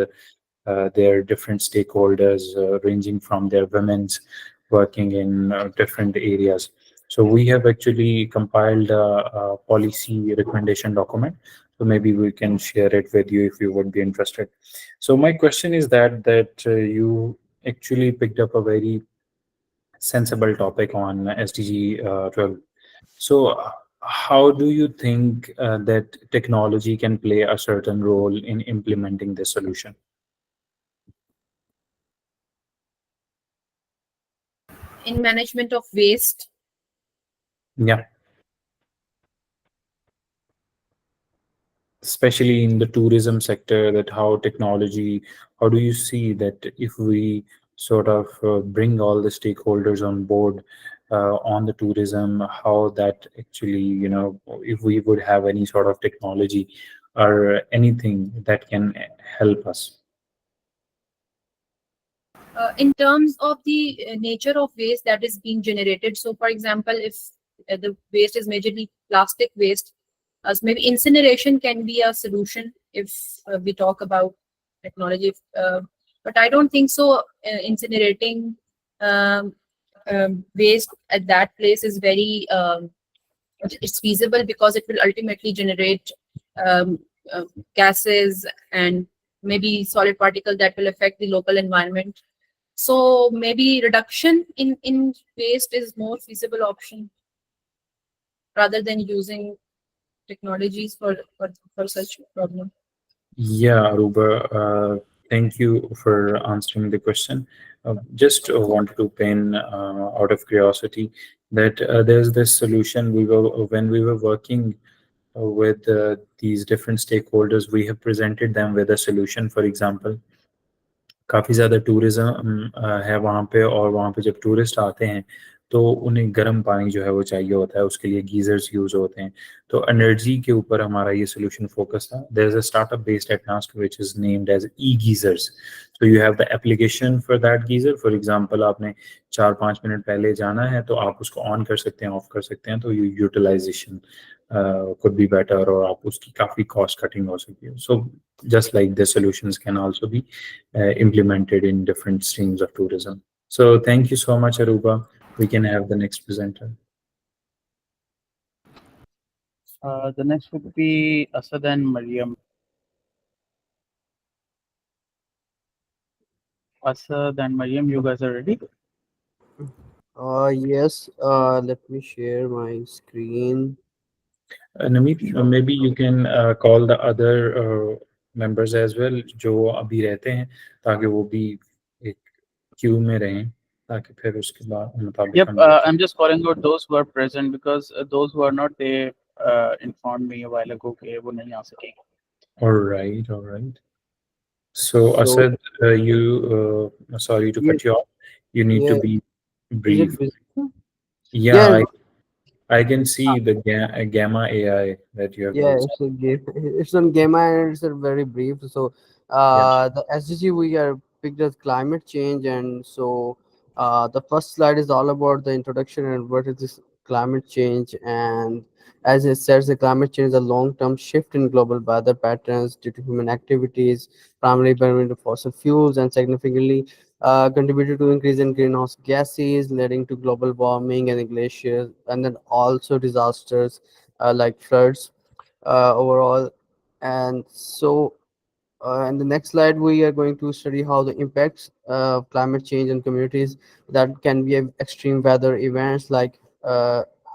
their different stakeholders, ranging from their women's working in different areas. So we have actually compiled a policy recommendation document. So maybe we can share it with you if you would be interested. So my question is that you actually picked up a very sensible topic on SDG 12. So how do you think that technology can play a certain role in implementing this solution?
In management of waste,
Yeah. Especially in the tourism sector, that how technology, how do you see that if we sort of bring all the stakeholders on board on the tourism, how that actually, if we would have any sort of technology or anything that can help us?
in terms of the nature of waste that is being generated. So, for example, if the waste is majorly plastic waste, maybe incineration can be a solution if we talk about technology. But I don't think so. Incinerating waste at that place is very it's feasible, because it will ultimately generate um, gases and maybe solid particle that will affect the local environment. So maybe reduction in waste is more feasible option rather than using technologies for such problem.
Yeah, Aruba, thank you for answering the question. Just wanted to pin out of curiosity that there's this solution. When we were working with these different stakeholders, we have presented them with a solution. For example, काफ़ी ज़्यादा tourism है वहाँ पे, और वहाँ पे जब tourist आते हैं तो उन्हें गर्म पानी जो है वो चाहिए होता है, उसके लिए गीजर्स यूज़ होते हैं. तो एनर्जी के ऊपर हमारा ये सोल्यूशन फोकस था. There is a startup based at NUST which is named as E geysers. So you have the application for that geyser. For example, आपने 4-5 मिनट पहले जाना है तो आप उसको ऑन कर सकते हैं, ऑफ कर सकते हैं, तो यूटिलाइजेशन could be better, और आप उसकी काफ़ी कॉस्ट कटिंग हो सकती है. So just like the solutions can also be implemented in different streams of tourism. So thank you so much, Aruba. We can have the next presenter.
The next would be Asad and Mariam. Asad and Mariam, you guys are ready?
Yes. Let me share my screen.
Namit, maybe you can call the other members as well जो अभी रहते हैं, ताकि वो भी एक queue में रहें, ताकि फिर उसके बाद मुताबिक.
Yep, I'm just calling out those who are present, because those who are not, they informed me a while ago कि वो नहीं आ सकेंगे.
All right. So Asad, sorry to cut you off. You need to be brief. Yeah, I can see the Gamma AI that you have used.
It's a game. It's on Gamma, and it's a very brief. So, the SDG we are picked as climate change, and so the first slide is all about the introduction and what is this climate change. And as it says, the climate change is a long-term shift in global weather patterns due to human activities, primarily burning of fossil fuels, and significantly contributed to increase in greenhouse gases, leading to global warming and glaciers, and then also disasters like floods overall. And so, in the next slide, we are going to study how the impacts of climate change on communities that can be extreme weather events like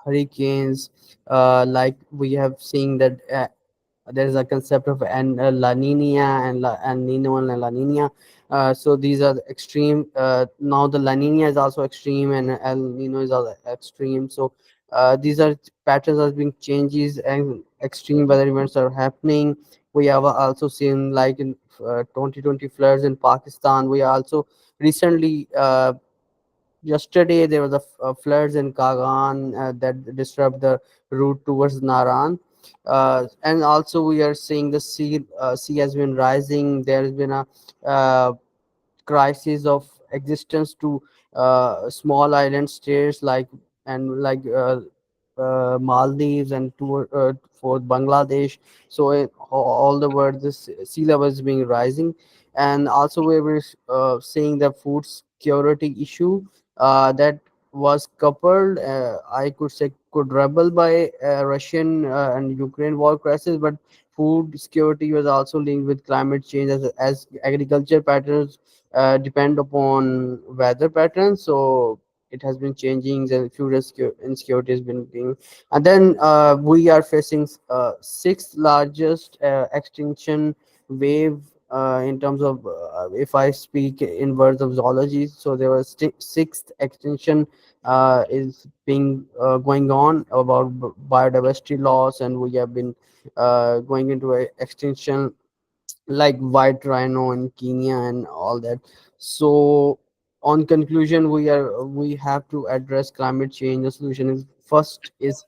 hurricanes, like we have seen that there is a concept of La Nina and Nino and La Nina. So these are the extreme. Now the La Nina is also extreme and El Nino is also extreme. So these are patterns are being changes and extreme weather events are happening. We have also seen like in 2020 floods in Pakistan. We also recently yesterday there was floods in Kagan that disrupt the route towards Naran, and also we are seeing the sea has been rising. There has been a crisis of existence to small island states like and like Maldives and for Bangladesh. So all the world, this sea level is being rising, and also we were seeing the food security issue that was coupled. I could say could rebel by Russian and Ukraine war crisis, but food security was also linked with climate change as agriculture patterns depend upon weather patterns. So it has been changing, and food insecurity has been being, and then we are facing sixth largest extinction wave in terms of if I speak in words of zoology. So there was sixth extinction is being going on about biodiversity loss, and we have been going into a extinction like white rhino in Kenya and all that. So on conclusion, we have to address climate change. The solution is first is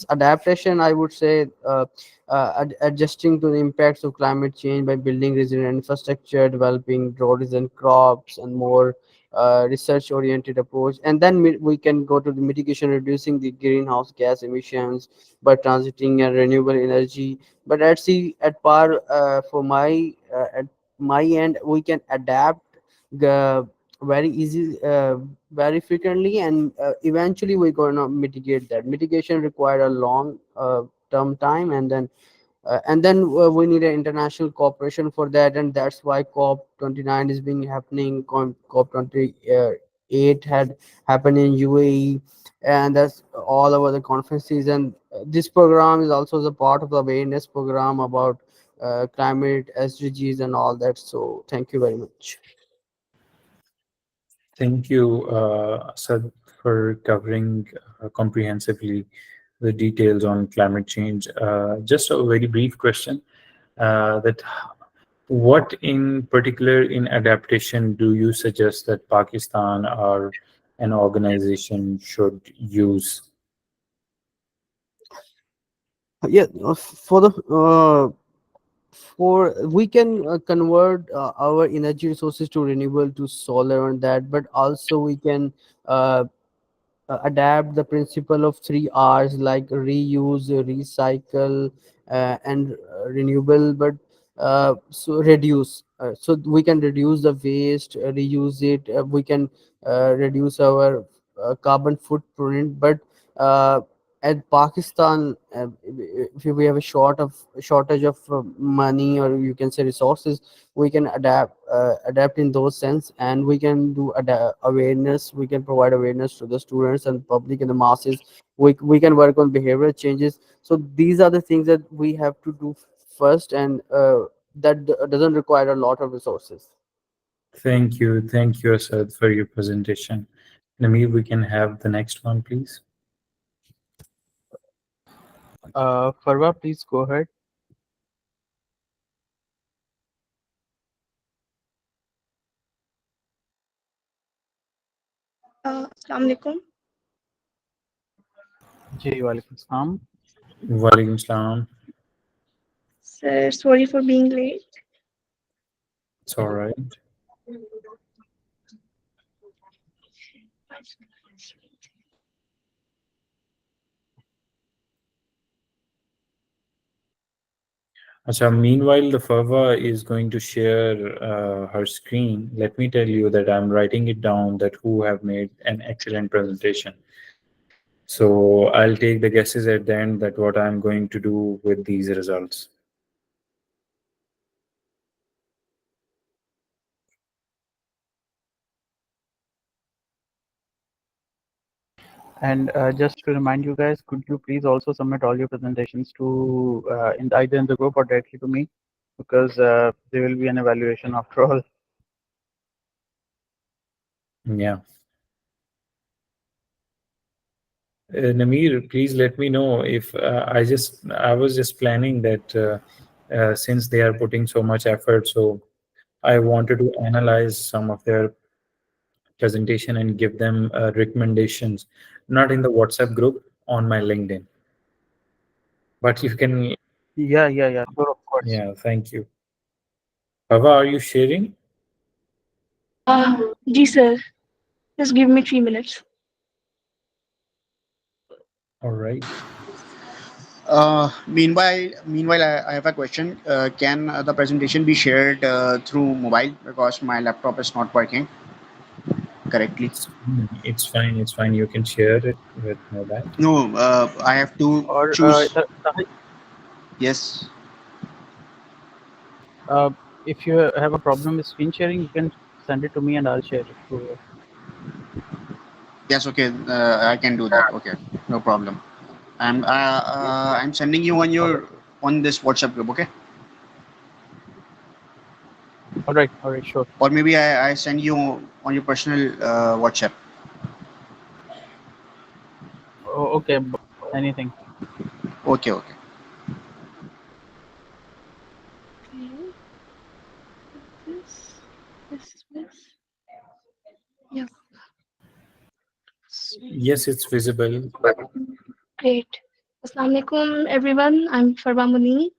adaptation. I would say adjusting to the impacts of climate change by building resilient infrastructure, developing drought resistant crops, and more research oriented approach. And then we can go to the mitigation, reducing the greenhouse gas emissions by transiting a renewable energy. But at par for my at my end, we can adapt the very easy very frequently, and eventually we're going to mitigate that. Mitigation require a long term time, and then we need an international cooperation for that, and that's why COP 29 is being happening. COP 28 had happened in UAE, and that's all over the conferences. And this program is also the part of the awareness program about climate, SDGs, and all that. So thank you very much.
Thank you, Asad, for covering comprehensively the details on climate change. Just a very brief question that what in particular in adaptation do you suggest that Pakistan or an organization should use?
Yeah, for we can convert our energy resources to renewable, to solar and that, but also we can uh, adapt the principle of 3 R's like reuse, recycle, and renewable. But so reduce. So we can reduce the waste, reuse it. We can reduce our carbon footprint. But uh, at Pakistan, if we have a shortage of money, or you can say resources, we can adapt in those sense, and we can do awareness. We can provide awareness to the students and public and the masses. We can work on behavioral changes. So these are the things that we have to do first, and doesn't require a lot of resources.
Thank you, Asad, for your presentation. Namir, we can have the next one, please.
Farwa, please go ahead.
Assalamu alaikum.
Ji, walaikum salam.
Walaikum salam.
Sir, sorry for being late.
It's all right. So meanwhile, the Fava is going to share her screen. Let me tell you that I'm writing it down that who have made an excellent presentation. So I'll take the guesses at the end that what I'm going to do with these results.
And just to remind you guys, could you please also submit all your presentations to either in the group or directly to me, because there will be an evaluation after all.
Yeah. Namir, please let me know if I was just planning that since they are putting so much effort, so I wanted to analyze some of their presentation and give them recommendations, not in the WhatsApp group, on my LinkedIn. But you can.
Yeah, sure, of course.
Yeah, thank you. Baba, are you sharing?
Ji sir, just give me 3 minutes.
All right.
Meanwhile, I have a question. Can the presentation be shared through mobile, because my laptop is not working correctly?
It's fine. It's fine. You can share it with mobile.
No, I have to
Or
choose. Yes.
if you have a problem with screen sharing, you can send it to me and I'll share it to.
Yes. Okay. I can do that. Okay. No problem. I'm sending you on this WhatsApp group. Okay.
All right, sure.
Or maybe I send you on your personal WhatsApp.
Oh, okay, anything.
Okay. Okay.
Okay. This. Yeah.
Yes, it's visible.
Great. Assalamualaikum everyone. I'm Farba Muni.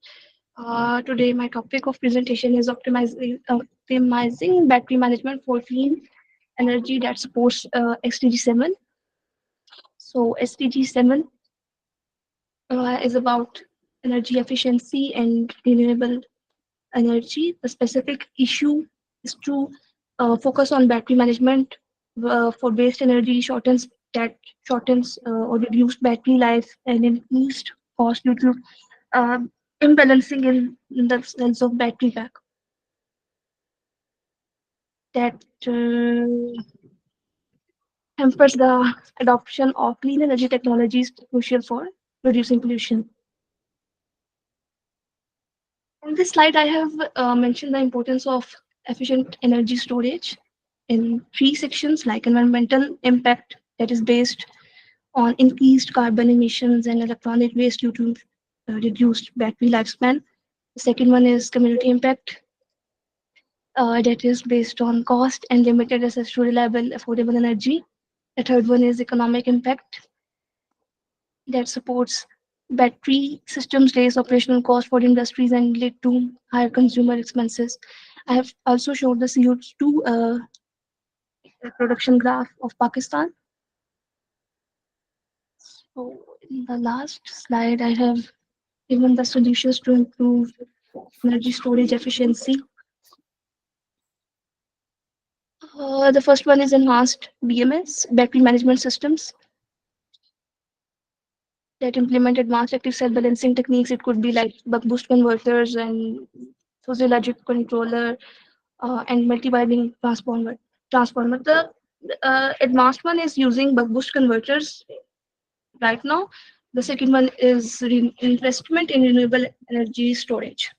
Today my topic of presentation is optimizing battery management for clean energy that supports SDG 7. So SDG 7 is about energy efficiency and renewable energy. The specific issue is to focus on battery management for waste energy, shortens or reduced battery life and increased cost due to imbalancing in the sense of battery pack. That hampers the adoption of clean energy technologies crucial for reducing pollution. On this slide, I have mentioned the importance of efficient energy storage in 3 sections, like environmental impact, that is based on increased carbon emissions and electronic waste due to reduced battery lifespan. The second one is community impact, that is based on cost and limited access to reliable, affordable energy. The third one is economic impact, that supports battery systems, raise operational cost for industries and lead to higher consumer expenses. I have also showed the CO2 production graph of Pakistan. So in the last slide, I have given the solutions to improve energy storage efficiency. The first one is enhanced BMS, battery management systems, that implement advanced active cell balancing techniques. It could be like buck boost converters and physiologic controller and multi-winding transformer. The advanced one is using buck boost converters right now. The second one is investment in renewable energy storage.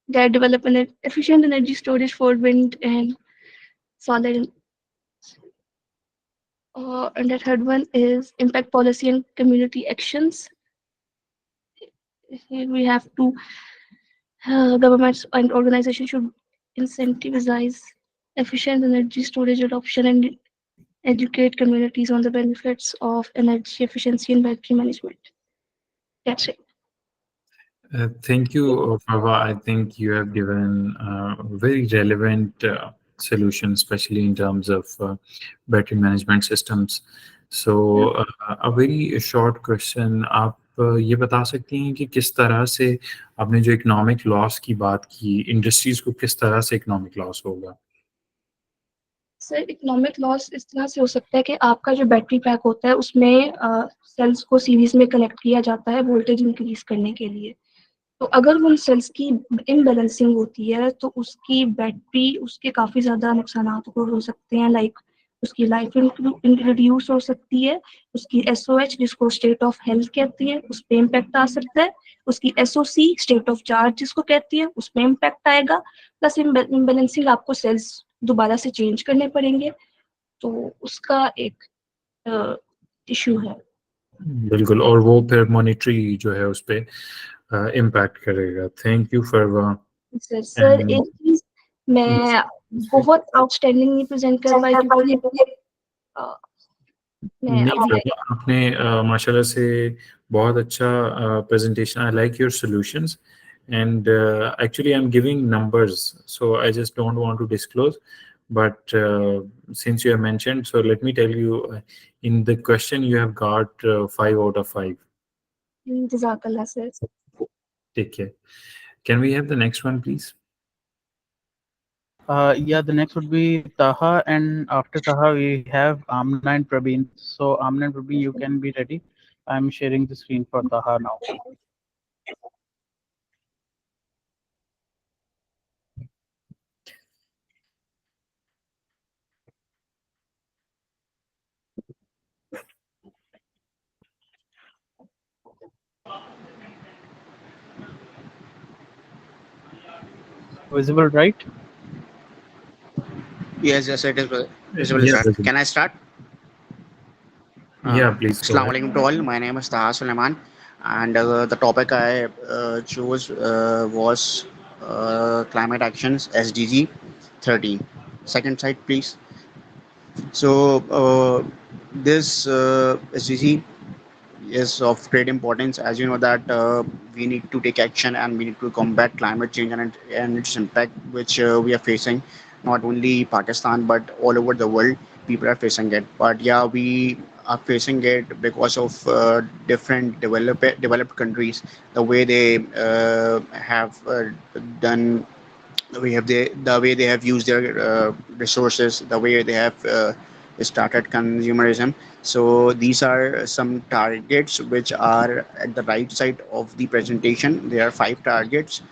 They develop an efficient energy storage for wind and solar. And the third one is impact policy and community actions. Here we have to governments and organizations should incentivize efficient energy storage adoption and educate communities on the benefits of energy efficiency and battery management. That's it.
Thank you, Fava. I think you have given very relevant solution, especially in terms of battery management systems. So a very short question. आप ये बता सकती हैं कि किस तरह से आपने जो इकोनॉमिक लॉस की बात की, इंडस्ट्रीज को किस तरह से इकोनॉमिक लॉस होगा?
सर इकोनॉमिक लॉस इस तरह से हो सकता है कि आपका जो बैटरी पैक होता है उसमें सेल्स को सीरीज में कनेक्ट किया जाता है वोल्टेज इंक्रीज करने के लिए। तो अगर उन सेल्स की इनबैलेंसिंग होती है तो उसकी बैटरी उसके काफ़ी ज़्यादा नुकसान हो सकते हैं, लाइक उसकी लाइफ रिड्यूस हो सकती है, उसकी SOH जिसको स्टेट ऑफ हेल्थ कहती है उस पर इम्पैक्ट आ सकता है, उसकी SOC स्टेट ऑफ चार्ज जिसको कहती है उस पर इम्पैक्ट आएगा, प्लस इम्बैलेंसिंग आपको सेल्स दोबारा से चेंज करने पड़ेंगे, तो उसका एक इशू है।
बिल्कुल, और वो फिर मॉनिटरी जो है उस पर इम्पैक्ट करेगा। थैंक यू फॉर
सर एक चीज मैं बहुत आउटस्टैंडिंग नहीं प्रेजेंट कर पाई क्योंकि मैं
नहीं सर, आपने माशाल्लाह से बहुत अच्छा presentation, I like your solutions and actually I'm giving numbers, so I just don't want to disclose, but since you have mentioned, so let me tell you, in the question you have got 5 out of 5.
Jazakallah sir.
Take care. Can we have the next one please?
Yeah, the next would be Taha, and after Taha we have Amna and Praveen. So Amna and Praveen, you can be ready. I'm sharing the screen for Taha now. Visible, right?
Yes, yes, it is visible,
Yeah,
sir. Can I start?
yeah, please go
Assalamu
ahead.
alaikum to all. My name is Taha Suleiman, and the topic I chose was climate actions SDG 13. Second slide, please. So this SDG is of great importance, as you know that we need to take action and we need to combat climate change and its impact, which we are facing, not only Pakistan but all over the world. People are facing it, but yeah, we are facing it because of different developed countries, the way they have done, the way they have used their resources, the way they have started consumerism. So these are some targets which are at the right side of the presentation. There are 5 targets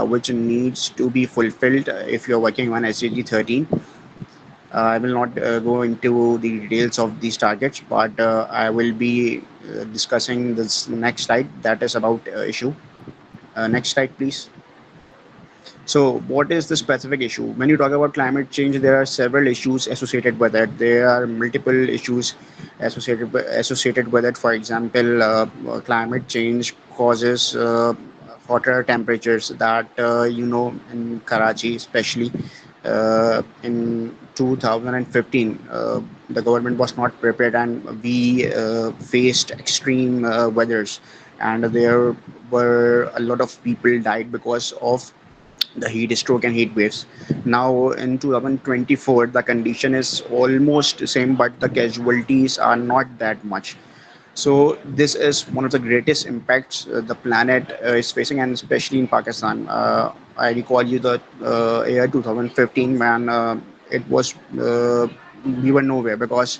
which needs to be fulfilled if you're working on SDG 13. I will not go into the details of these targets, but I will be discussing this next slide, that is about issue. Next slide, please. So, what is the specific issue? When you talk about climate change, there are several issues associated with it. There are multiple issues associated with it. For example, climate change causes hotter temperatures. That in Karachi, especially in 2015, the government was not prepared, and we faced extreme weathers, and there were a lot of people died because of the heat stroke and heat waves. Now in 2024, the condition is almost the same, but the casualties are not that much. So this is one of the greatest impacts the planet is facing, and especially in Pakistan. I recall you the year 2015 when it was we were nowhere because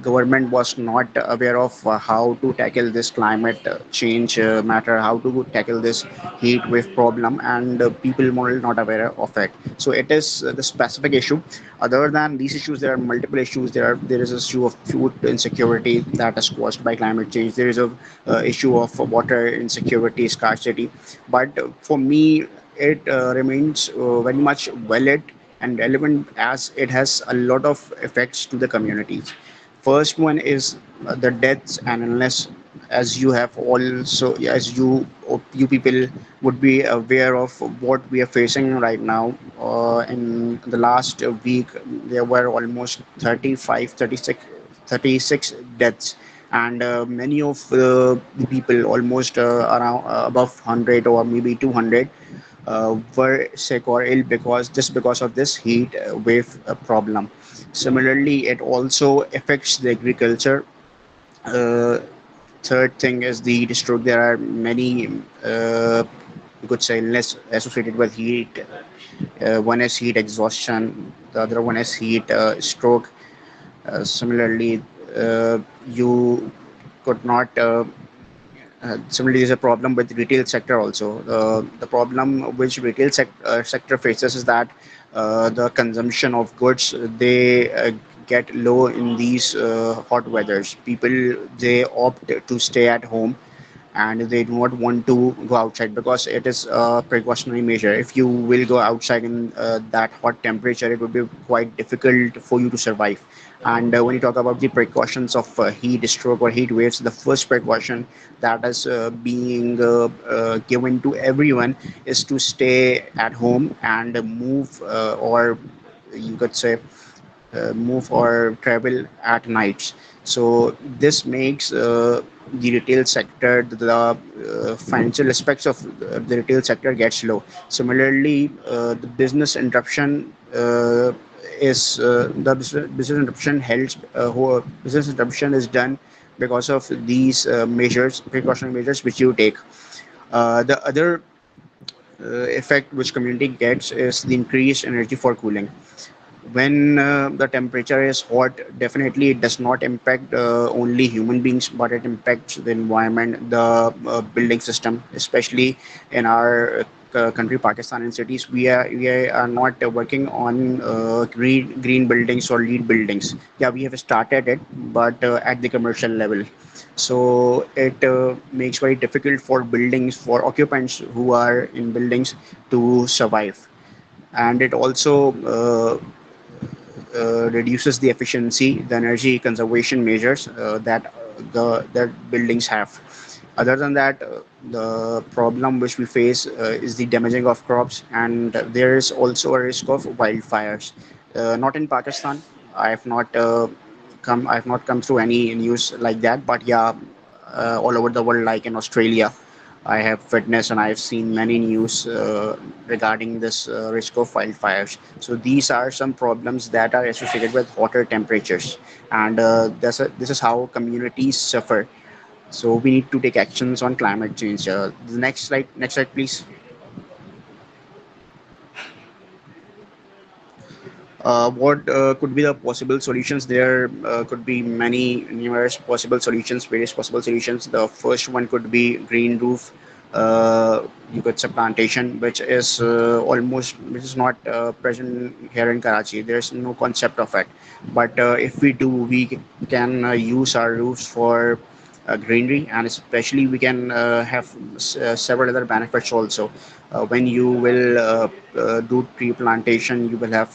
government was not aware of how to tackle this climate change matter, how to tackle this heat wave problem, and people were not aware of it. So it is the specific issue. Other than these issues, there are multiple issues. There is issue of food insecurity that is caused by climate change. There is a issue of water insecurity, scarcity. But for me, it remains very much valid and relevant as it has a lot of effects to the communities. First one is the deaths and illness. As you have also, as you people would be aware of what we are facing right now. In the last week, there were almost 35, 36 deaths, and many of the people, almost around above 100 or maybe 200, were sick or ill because of this heat wave problem. Similarly, it also affects the agriculture. Uh, Third thing is the heat stroke. There are many, you could say, illness associated with heat. One is heat exhaustion. The other one is heat stroke. Similarly, you could not. Similarly, there's a problem with retail sector also. The problem which sector faces is that the consumption of goods they get low in these hot weathers. People they opt to stay at home and they do not want to go outside because it is a precautionary measure. If you will go outside in that hot temperature, it would be quite difficult for you to survive. And when you talk about the precautions of heat stroke or heat waves, the first precaution that is being given to everyone is to stay at home and move, or you could say move or travel at nights. So this makes the retail sector, the financial aspects of the retail sector gets low. Similarly, the business interruption is the business interruption helps. Business interruption is done because of these measures, precautionary measures which you take. The other effect which community gets is the increased energy for cooling. When the temperature is hot, definitely it does not impact only human beings, but it impacts the environment, the building system, especially in our country, Pakistan, and cities. We are not working on green buildings or lead buildings. Yeah, we have started it, but at the commercial level. So it makes very difficult for buildings, for occupants who are in buildings to survive. And it also reduces the efficiency, the energy conservation measures that buildings have. Other than that, the problem which we face is the damaging of crops, and there is also a risk of wildfires. Not in Pakistan. I have not I have not come through any news like that, but yeah, all over the world, like in Australia, I have witnessed and I've seen many news regarding this risk of wildfires. So these are some problems that are associated with hotter temperatures, and this is how communities suffer. So we need to take actions on climate change. The next slide, please. What could be the possible solutions? There could be many numerous possible solutions, various possible solutions. The first one could be green roof. You could say plantation, which is not present here in Karachi. There's no concept of it. But if we do, we can use our roofs for greenery, and especially we can have several other benefits also. When you will do tree plantation, you will have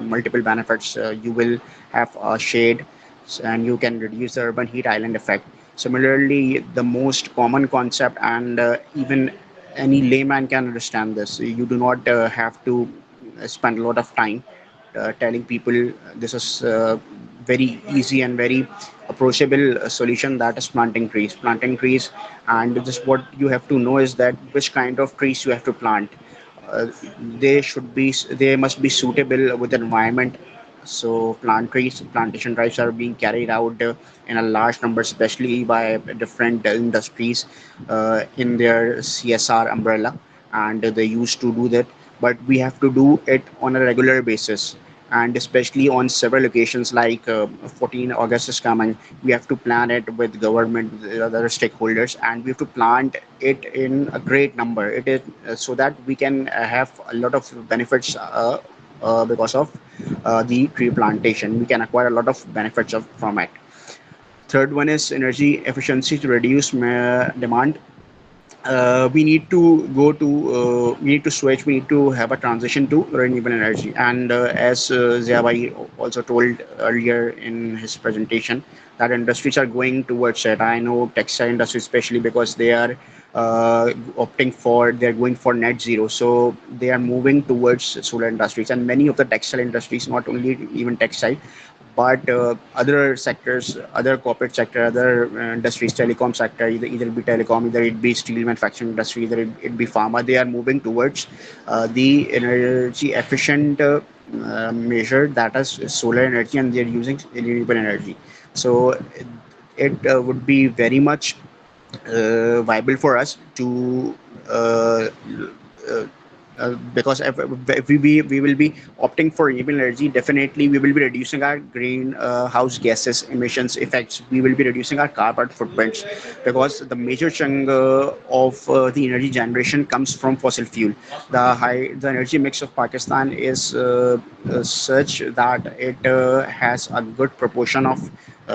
multiple benefits. You will have shade, and you can reduce the urban heat island effect. Similarly, the most common concept, and even any layman can understand this. You do not have to spend a lot of time telling people this is very easy and very approachable solution, that is planting trees. And just what you have to know is that which kind of trees you have to plant. uh, they must be suitable with the environment. So plantation drives are being carried out in a large number, especially by different industries in their CSR umbrella, and they used to do that. But we have to do it on a regular basis, and especially on several occasions like 14 August is coming. We have to plan it with government, with other stakeholders, and we have to plant it in a great number. It is so that we can have a lot of benefits because of the tree plantation. We can acquire a lot of benefits from it. Third one is energy efficiency to reduce demand. We need to we need to switch, we need to have a transition to renewable energy. And as Ziabai also told earlier in his presentation, that industries are going towards it. I know textile industry especially, because they are they're going for net zero, so they are moving towards solar industries. And many of the textile industries, not only even textile, but other sectors, other corporate sector, other industries, telecom sector, either it be telecom, either it be steel manufacturing industry, either it be pharma, they are moving towards the energy efficient measure, that is solar energy, and they are using renewable energy. So it would be very much viable for us to because if we will be opting for renewable energy, definitely we will be reducing our greenhouse gases emissions effects. We will be reducing our carbon footprints because the major chunk of the energy generation comes from fossil fuel. The energy mix of Pakistan is such that it has a good proportion of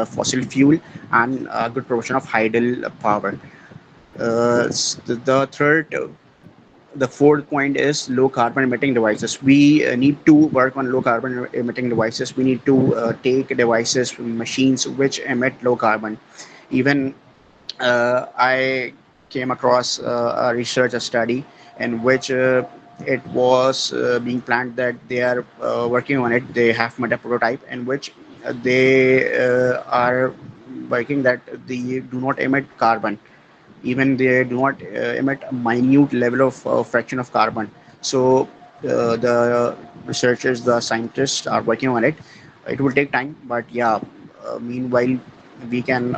fossil fuel and a good proportion of hydel power. The third the fourth point is low carbon emitting devices. We need to work on low carbon emitting devices. We need to take devices, machines which emit low carbon. Even I came across a research, a study in which it was being planned that they are working on it. They have made a prototype in which they are working that they do not emit carbon, even they do not emit a minute level of fraction of carbon. So the researchers, the scientists are working on it. It will take time, but yeah, meanwhile we can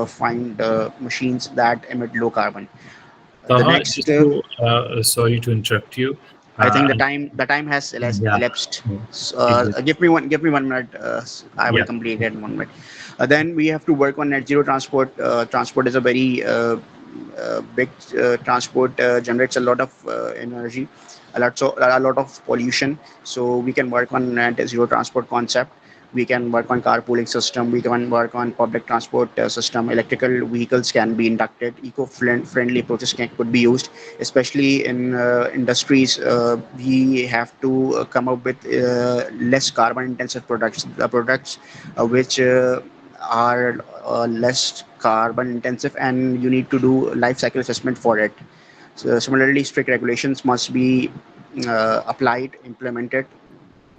find machines that emit low carbon. The
Taha,
next,
just to, sorry to interrupt you.
I think
Uh,
the time has
yeah,
elapsed.
yeah,
So,
it is.
give me 1 minute. I will
Yeah.
complete it in 1 minute. Then we have to work on net zero transport. Transport is a very big transport generates a lot of energy, a lot of pollution. So we can work on net zero transport concept. We can work on carpooling system. We can work on public transport system. Electrical vehicles can be inducted. Eco-friendly approaches could be used, especially in industries. We have to come up with less carbon intensive products, the products which are less carbon intensive, and you need to do life cycle assessment for it. So similarly, strict regulations must be applied, implemented,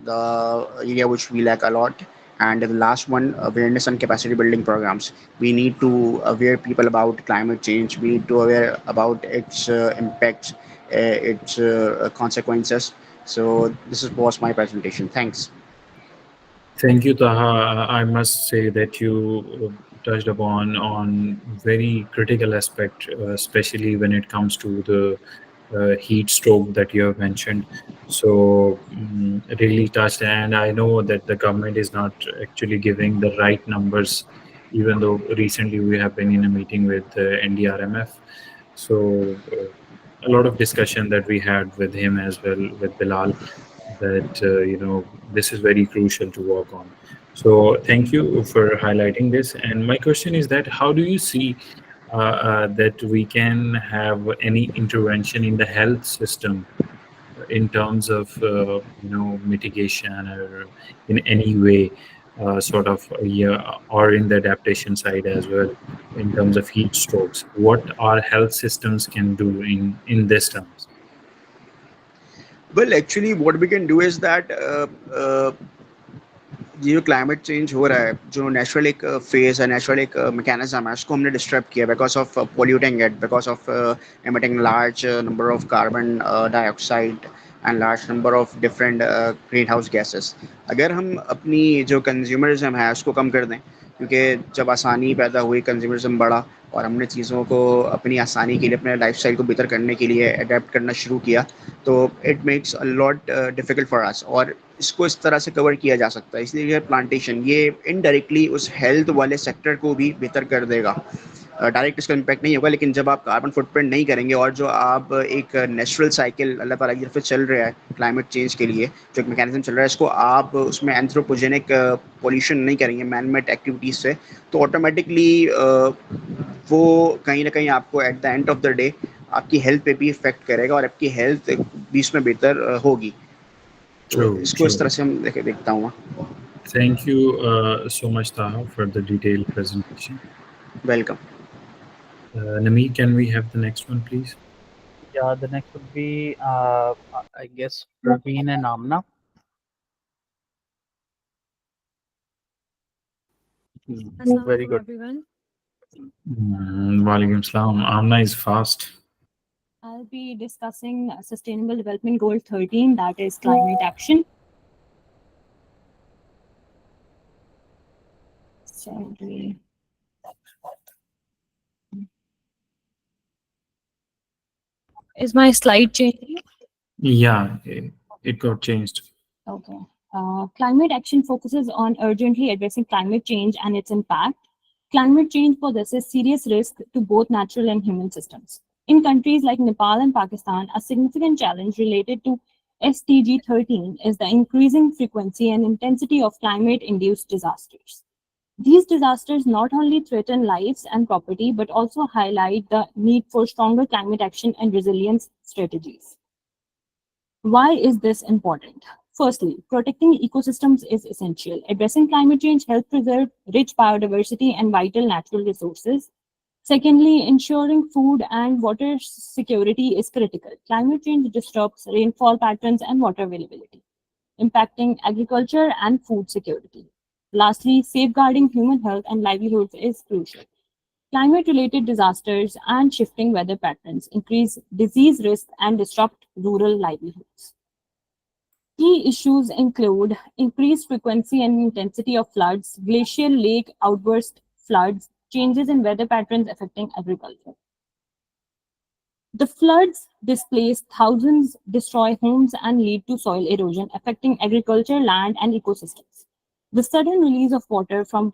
the area which we lack a lot. And the last one, awareness and capacity building programs. We need to aware people about climate change. We need to aware about its impacts, its consequences. So this was my presentation. Thanks.
Thank you, Taha. I must say that you touched upon on very critical aspect, especially when it comes to the heat stroke that you have mentioned. So really touched, and I know that the government is not actually giving the right numbers, even though recently we have been in a meeting with NDRMF. So a lot of discussion that we had with him as well, with Bilal, that this is very crucial to work on. So thank you for highlighting this. And my question is that how do you see that we can have any intervention in the health system in terms of mitigation or in any way, sort of, yeah, or in the adaptation side as well, in terms of heat strokes, what our health systems can do in this terms?
Well, actually, what we can do is that ये जो climate change हो रहा है, जो natural एक phase है, natural एक mechanism है, उसको हमने डिस्टर्ब किया because of polluting it, because of emitting large number of carbon dioxide and large number of different greenhouse gases. अगर हम अपनी जो कंज्यूमरिज्म है उसको कम कर दें, क्योंकि जब आसानी पैदा हुई, कंज्यूमरिज्म बढ़ा और हमने चीज़ों को अपनी आसानी के लिए, अपने लाइफस्टाइल को बेहतर करने के लिए अडेप्ट करना शुरू किया, तो it makes a lot difficult for us. और इसको इस तरह से कवर किया जा सकता है, इसलिए ये प्लांटेशन ये इनडायरेक्टली उस हेल्थ वाले सेक्टर को भी बेहतर कर देगा। डायरेक्ट इसका इम्पैक्ट नहीं होगा, लेकिन जब आप कार्बन फुटप्रिंट नहीं करेंगे और जो आप एक नेचुरल साइकिल अल्लाह ताला की तरफ से चल रहा है क्लाइमेट चेंज के लिए, जो एक मैकेनिज्म चल रहा है, इसको आप उसमें एंथ्रोपोजेनिक पोल्यूशन नहीं करेंगे मैन मेड एक्टिविटीज़ से, तो ऑटोमेटिकली वो कहीं ना कहीं आपको at the end of the day आपकी हेल्थ पे भी इफेक्ट करेगा और आपकी हेल्थ भी इसमें बेहतर होगी। तो
True,
इसको इस
true.
तरह से हम देखता हूँ।
Thank you so much, Taha, for the detailed presentation.
Welcome.
Nami, can we have the next one, please?
Yeah, the next would be, I guess, Praveen and Amna. Very good.
Everyone.
Walaikum salam. Amna is fast.
I'll be discussing Sustainable Development Goal 13, that is climate action. So, Is my slide changing?
Yeah, it got changed.
Okay. Climate action focuses on urgently addressing climate change and its impact. Climate change possesses serious risk to both natural and human systems. In countries like Nepal and Pakistan, a significant challenge related to SDG 13 is the increasing frequency and intensity of climate-induced disasters. These disasters not only threaten lives and property, but also highlight the need for stronger climate action and resilience strategies. Why is this important? Firstly, protecting ecosystems is essential. Addressing climate change helps preserve rich biodiversity and vital natural resources. Secondly, ensuring food and water security is critical. Climate change disrupts rainfall patterns and water availability, impacting agriculture and food security. Lastly, safeguarding human health and livelihoods is crucial. Climate-related disasters and shifting weather patterns increase disease risk and disrupt rural livelihoods. Key issues include increased frequency and intensity of floods, glacial lake outburst floods, changes in weather patterns affecting agriculture. The floods displace thousands, destroy homes, and lead to soil erosion, affecting agriculture, land, and ecosystems. The sudden release of water from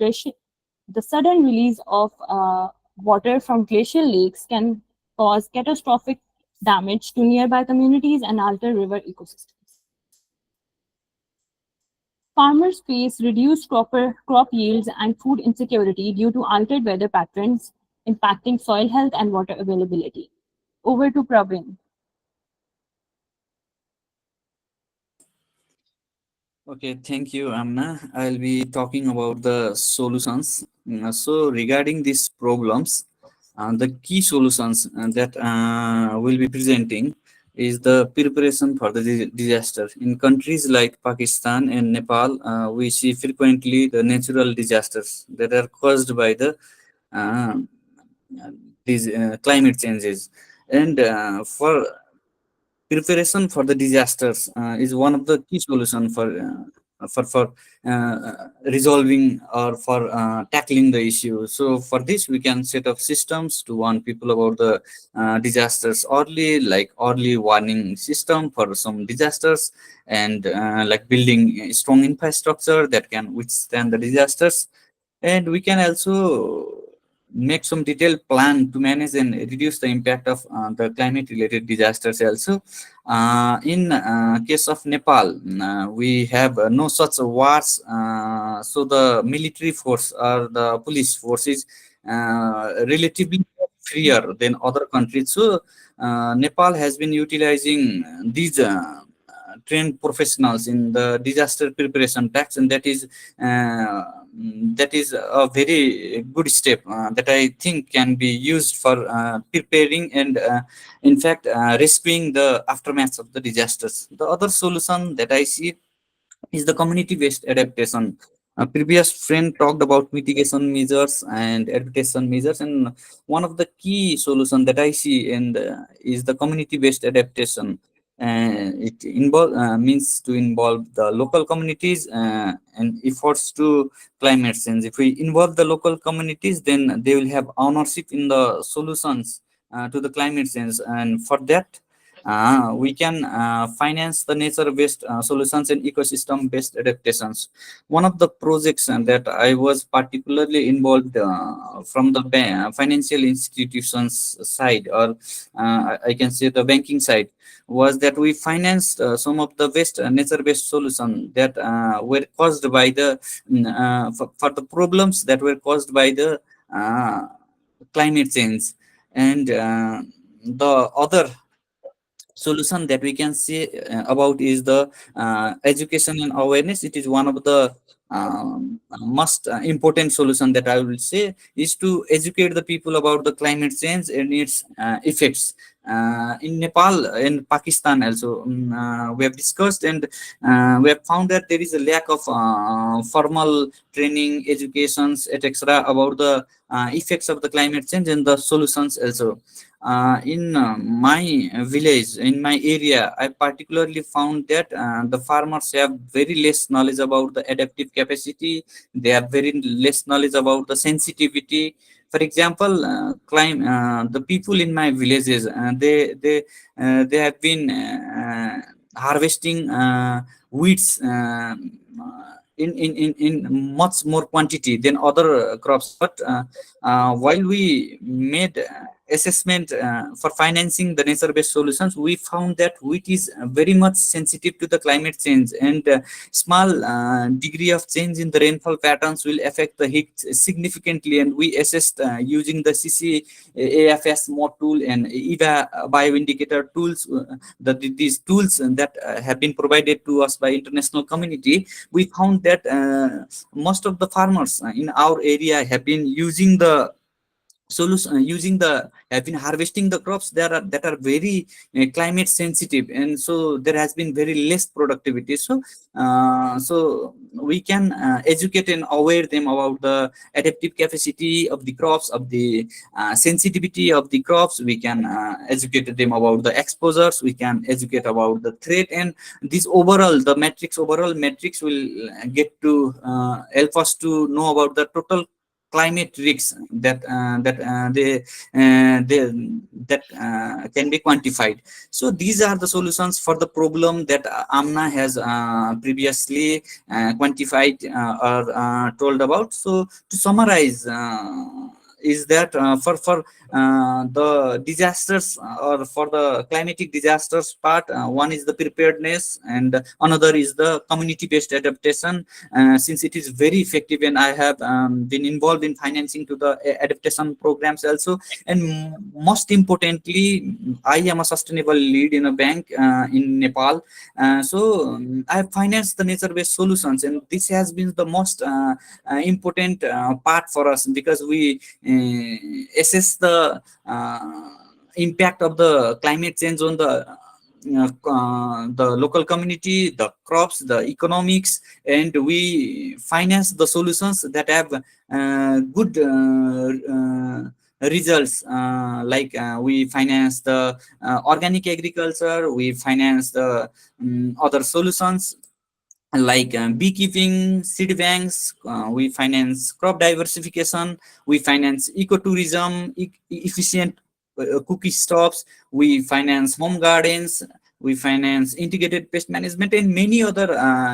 glacial lakes can cause catastrophic damage to nearby communities and alter river ecosystems. Farmers face reduced crop yields and food insecurity due to altered weather patterns, impacting soil health and water availability. Over to Praveen.
Okay, thank you, Amna. I'll be talking about the solutions. So regarding these problems, the key solutions that we'll be presenting is the preparation for the disaster. In countries like Pakistan and Nepal, we see frequently the natural disasters that are caused by the uh, these climate changes. And for preparation for the disasters is one of the key solution for resolving or for tackling the issue. So for this, we can set up systems to warn people about the disasters early, like early warning system for some disasters, and like building a strong infrastructure that can withstand the disasters. And we can also make some detailed plan to manage and reduce the impact of the climate related disasters also. In case of Nepal, we have no such wars, so the military force or the police force is relatively freer than other countries. So Nepal has been utilizing these trained professionals in the disaster preparation tax, and uh, that is a very good step that I think can be used for preparing and in fact rescuing the aftermath of the disasters. The other solution that I see is the community-based adaptation. A previous friend talked about mitigation measures and adaptation measures, and one of the key solutions that I see in is the community-based adaptation. It means to involve the local communities and efforts to climate change. If we involve the local communities, then they will have ownership in the solutions to the climate change, and for that we can finance the nature-based solutions and ecosystem-based adaptations. One of the projects that I was particularly involved from the financial institutions side, or I can say the banking side, was that we financed some of the best nature-based solutions that were caused by the for the problems that were caused by the climate change. And the other solution that we can say about is the education and awareness. It is one of the most important solution that I will say is to educate the people about the climate change and its effects. In Nepal and Pakistan also, we have discussed, and we have found that there is a lack of formal training, educations, etc. about the effects of the climate change and the solutions also. In my village, in my area, I particularly found that the farmers have very less knowledge about the adaptive capacity. They have very less knowledge about the sensitivity. For example, the people in my villages, they have been harvesting wheats in much more quantity than other crops. But while we made assessment for financing the nature-based solutions, we found that wheat is very much sensitive to the climate change, and small degree of change in the rainfall patterns will affect the heat significantly. And we assessed using the CCAFS mode tool and EVA bioindicator tools, these tools that have been provided to us by international community. We found that most of the farmers in our area have been using the solution, have been harvesting the crops that are very climate sensitive, and so there has been very less productivity. So we can educate and aware them about the adaptive capacity of the crops, of the sensitivity of the crops. We can educate them about the exposures, we can educate about the threat, and this overall metrics will get to help us to know about the total climate risks that can be quantified. So these are the solutions for the problem that AMNA has previously quantified or told about. So to summarize, is that for the disasters or for the climatic disasters part, one is the preparedness and another is the community-based adaptation. Since it is very effective, and I have been involved in financing to the adaptation programs also. And most importantly, I am a sustainable lead in a bank in Nepal. I have financed the nature-based solutions, and this has been the most important part for us, because we assess the impact of the climate change on the local community, the crops, the economics, and we finance the solutions that have good results. We finance the organic agriculture, we finance the other solutions like beekeeping, seed banks, we finance crop diversification, we finance ecotourism, efficient cookie stops, we finance home gardens, we finance integrated pest management, and many other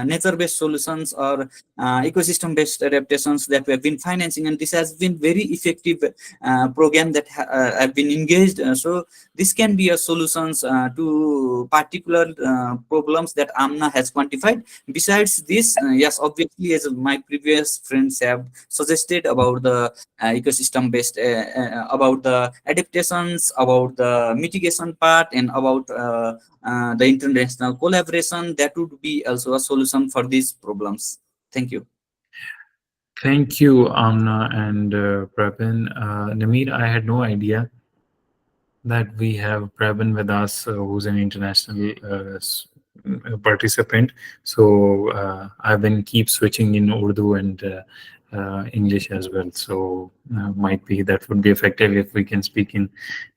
nature-based solutions or ecosystem-based adaptations that we have been financing. And this has been very effective program that have been engaged. So this can be a solutions to particular problems that AMNA has quantified. Besides this, yes, obviously, as my previous friends have suggested about the ecosystem-based, about the adaptations, about the mitigation part, and about the international collaboration, that would be also a solution for these problems. Thank you.
Thank you, Amna and Prabin. Nameer, I had no idea that we have Prabin with us, who's an international participant. So I've been keep switching in Urdu and English as well. So might be that would be effective if we can speak in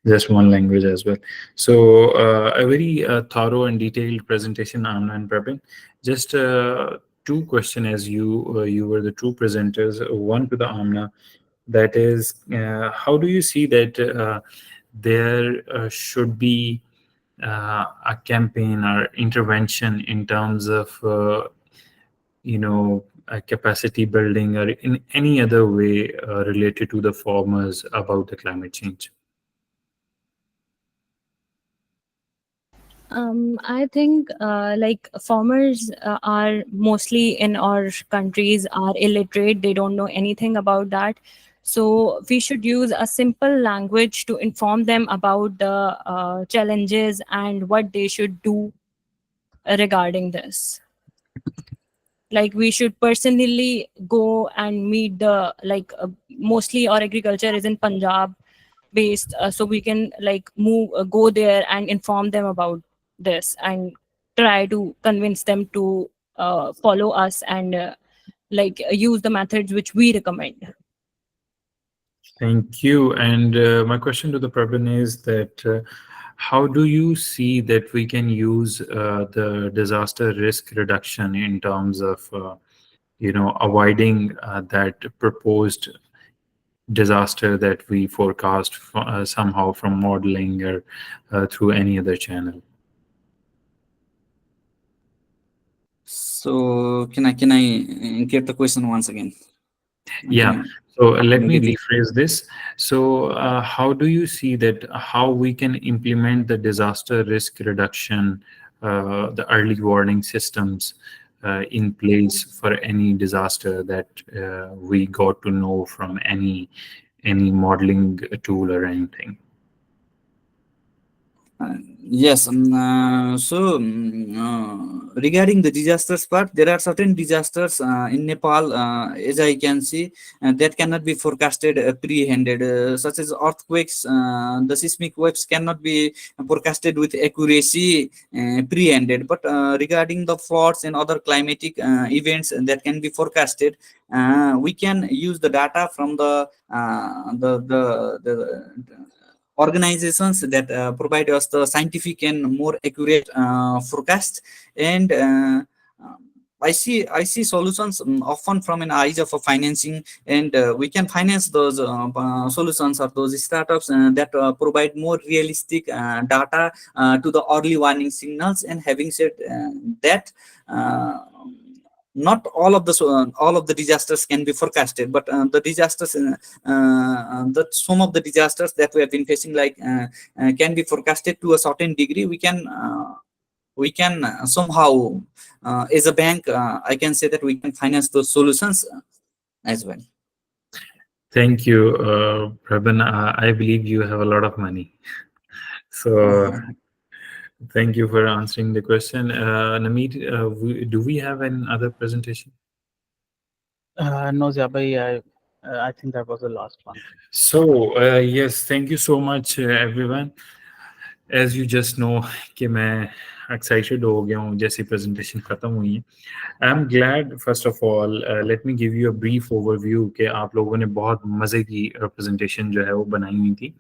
just one language as well. So a very thorough and detailed presentation, Amna and Prabin. Just two questions, as you were the two presenters. One to the Amna, that is, how do you see that there should be a campaign or intervention in terms of capacity building or in any other way related to the farmers about the climate change?
I think like farmers are mostly in our countries are illiterate. They don't know anything about that. So we should use a simple language to inform them about the challenges and what they should do regarding this. Like we should personally go and meet the mostly our agriculture is in Punjab based, so we can go there and inform them about this and try to convince them to follow us and use the methods which we recommend.
Thank you. And my question to the Prabin is that how do you see that we can use the disaster risk reduction in terms of avoiding that proposed disaster that we forecast somehow from modeling or through any other channel.
So can I get the question once again?
Yeah. So let me rephrase this. So how do you see that how we can implement the disaster risk reduction, the early warning systems in place for any disaster that we got to know from any modeling tool or anything?
Yes. Regarding the disasters part, there are certain disasters in Nepal, as I can see, that cannot be forecasted pre-handed, such as earthquakes. The seismic waves cannot be forecasted with accuracy pre-handed. But regarding the floods and other climatic events that can be forecasted, we can use the data from the organizations that provide us the scientific and more accurate forecast. And I see solutions often from an eyes of a financing, and we can finance those solutions or those startups that provide more realistic data to the early warning signals. And having said that, not all of the disasters can be forecasted, but the disasters that some of the disasters that we have been facing, like can be forecasted to a certain degree. We can somehow, as a bank, I can say that we can finance those solutions as well.
Thank you, Prabhan. I believe you have a lot of money. So thank you for answering the question. Namit, do we have another presentation?
No, Ziabai, I think that was the last one.
So yes, thank you so much, everyone. As you just know कि मैं excited हो गया हूँ जैसी presentation खत्म हुई है. I'm glad, first of all, let me give you a brief overview कि आप लोगों ने बहुत मजे की presentation जो है वो बनाई हुई थी.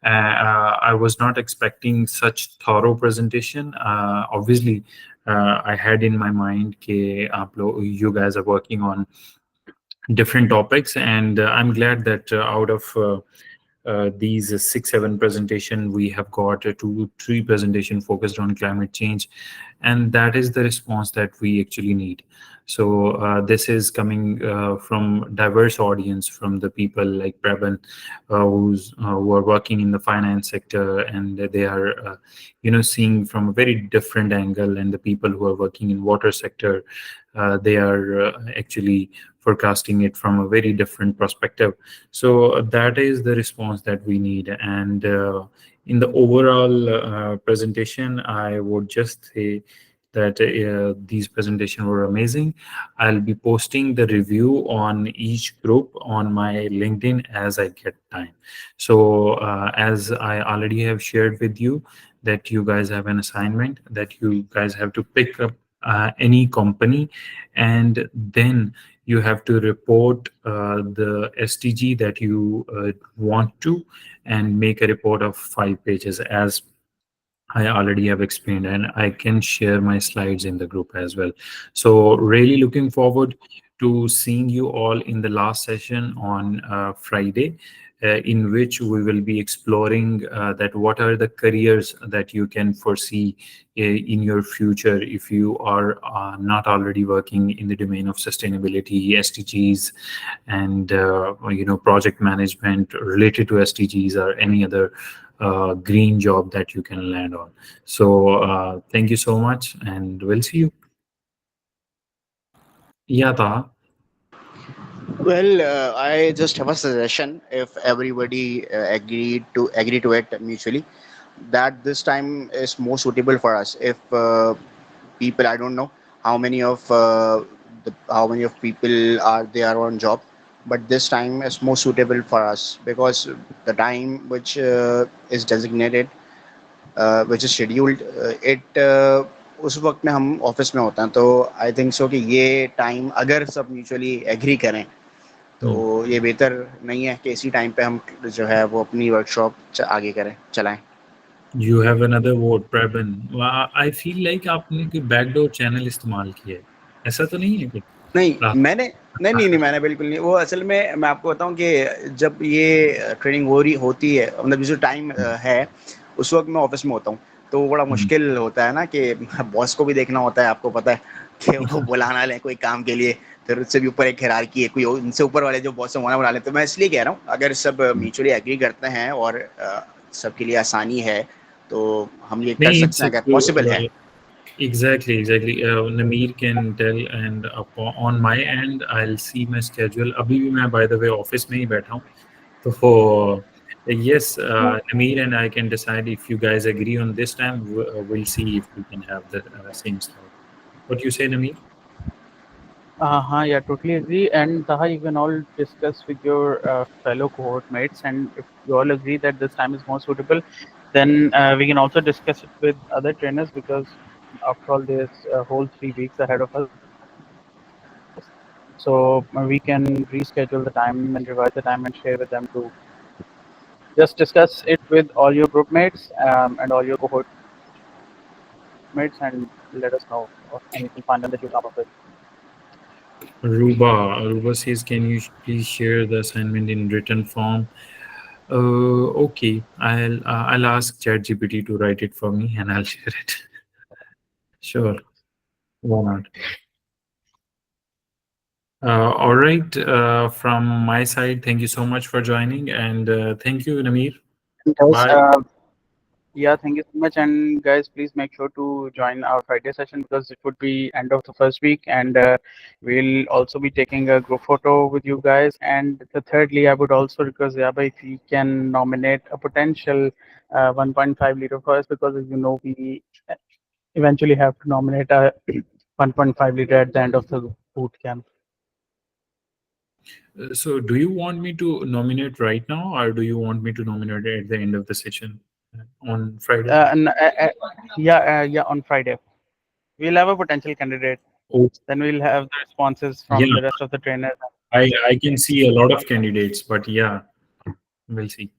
I was not expecting such thorough presentation. Obviously, I had in my mind कि you guys are working on different topics, and I'm glad that out of these 6-7 presentation, we have got 2-3 presentation focused on climate change, and that is the response that we actually need. So this is coming from diverse audience, from the people like Prabhan, who are working in the finance sector, and they are seeing from a very different angle, and the people who are working in water sector, they are actually forecasting it from a very different perspective. So that is the response that we need. And in the overall presentation, I would just say that these presentations were amazing. I'll be posting the review on each group on my LinkedIn as I get time. So as I already have shared with you, that you guys have an assignment that you guys have to pick up any company, and then you have to report the SDG that you want to, and make a report of 5 pages, as I already have explained, and I can share my slides in the group as well. So really looking forward to seeing you all in the last session on Friday, in which we will be exploring that what are the careers that you can foresee in your future if you are not already working in the domain of sustainability, SDGs, and project management related to SDGs, or any other green job that you can land on. So thank you so much, and we'll see you. Yeah, Taha.
Well, I just have a suggestion. If everybody agree to it mutually, that this time is more suitable for us. If people, I don't know how many of people are there on job, but this time is more suitable for us, because the time which is designated, which is scheduled, it उस वक्त में हम office में होते हैं. तो I think so कि ये टाइम अगर सब म्यूचुअली एग्री करें तो ये बेहतर नहीं है कि इसी टाइम पे हम जो है वो अपनी वर्कशॉप आगे चलाएं.
You have another vote, Prabhan. I feel like आपने कोई backdoor channel इस्तेमाल किया है. ऐसा तो नहीं है कुछ?
नहीं, नहीं, मैंने बिल्कुल नहीं। वो असल में मैं आपको बताऊं कि जब ये ट्रेनिंग होती है, मतलब जो टाइम है उस वक्त मैं ऑफिस में होता हूँ, तो वो बड़ा मुश्किल होता है ना कि बॉस को भी देखना होता है, आपको पता है कि वो बुलाना ले कोई काम के लिए, फिर उससे भी ऊपर एक हिरार्की है, कोई उनसे ऊपर वाले जो बॉस है वो बुला ले। तो मैं इसलिए कह रहा हूँ, अगर सब म्यूचुअली एग्री करते हैं और सबके लिए आसानी है तो हम ये कर
नहीं,
सकते हैं अगर पॉसिबल है।
exactly. Nameer can tell, and on my end, I'll see my schedule. अभी भी मैं by the way ऑफिस में ही बैठा हूँ, तो yes, Nameer and I can decide if you guys agree on this time. We'll see if we can have the same slot. What do you say, Nameer?
Yeah, totally agree. And Taha, you can all discuss with your fellow cohort mates, and if you all agree that this time is more suitable, then we can also discuss it with other trainers, because after all, there's a whole 3 weeks ahead of us. So we can reschedule the time and revise the time and share with them to just discuss it with all your group mates and all your cohort mates, and let us know of anything final that you come up with.
Ruba says, can you please share the assignment in written form? Okay, I'll ask ChatGPT to write it for me, and I'll share it. Sure, why not? All right, from my side, thank you so much for joining, and thank you, Nameer.
Guys,
Bye.
yeah, thank you so much. And guys, please make sure to join our Friday session, because it would be end of the first week, and we'll also be taking a group photo with you guys. And thirdly, I would also request Yaba if you can nominate a potential 1.5 liter for us, because as you know, we eventually have to nominate a 1.5 liter at the end of the boot camp.
So do you want me to nominate right now, or do you want me to nominate at the end of the session on Friday?
Yeah, on Friday. We'll have a potential candidate.
Oh.
Then we'll have the responses from the rest of the trainers.
I can see a lot of candidates, but yeah, we'll see.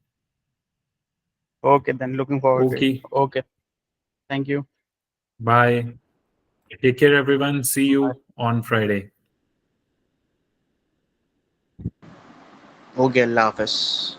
Okay, then looking forward to it.
Okay.
Okay. Thank you.
Bye. Take care, everyone. See you on Friday.
Okay, Allah Hafiz.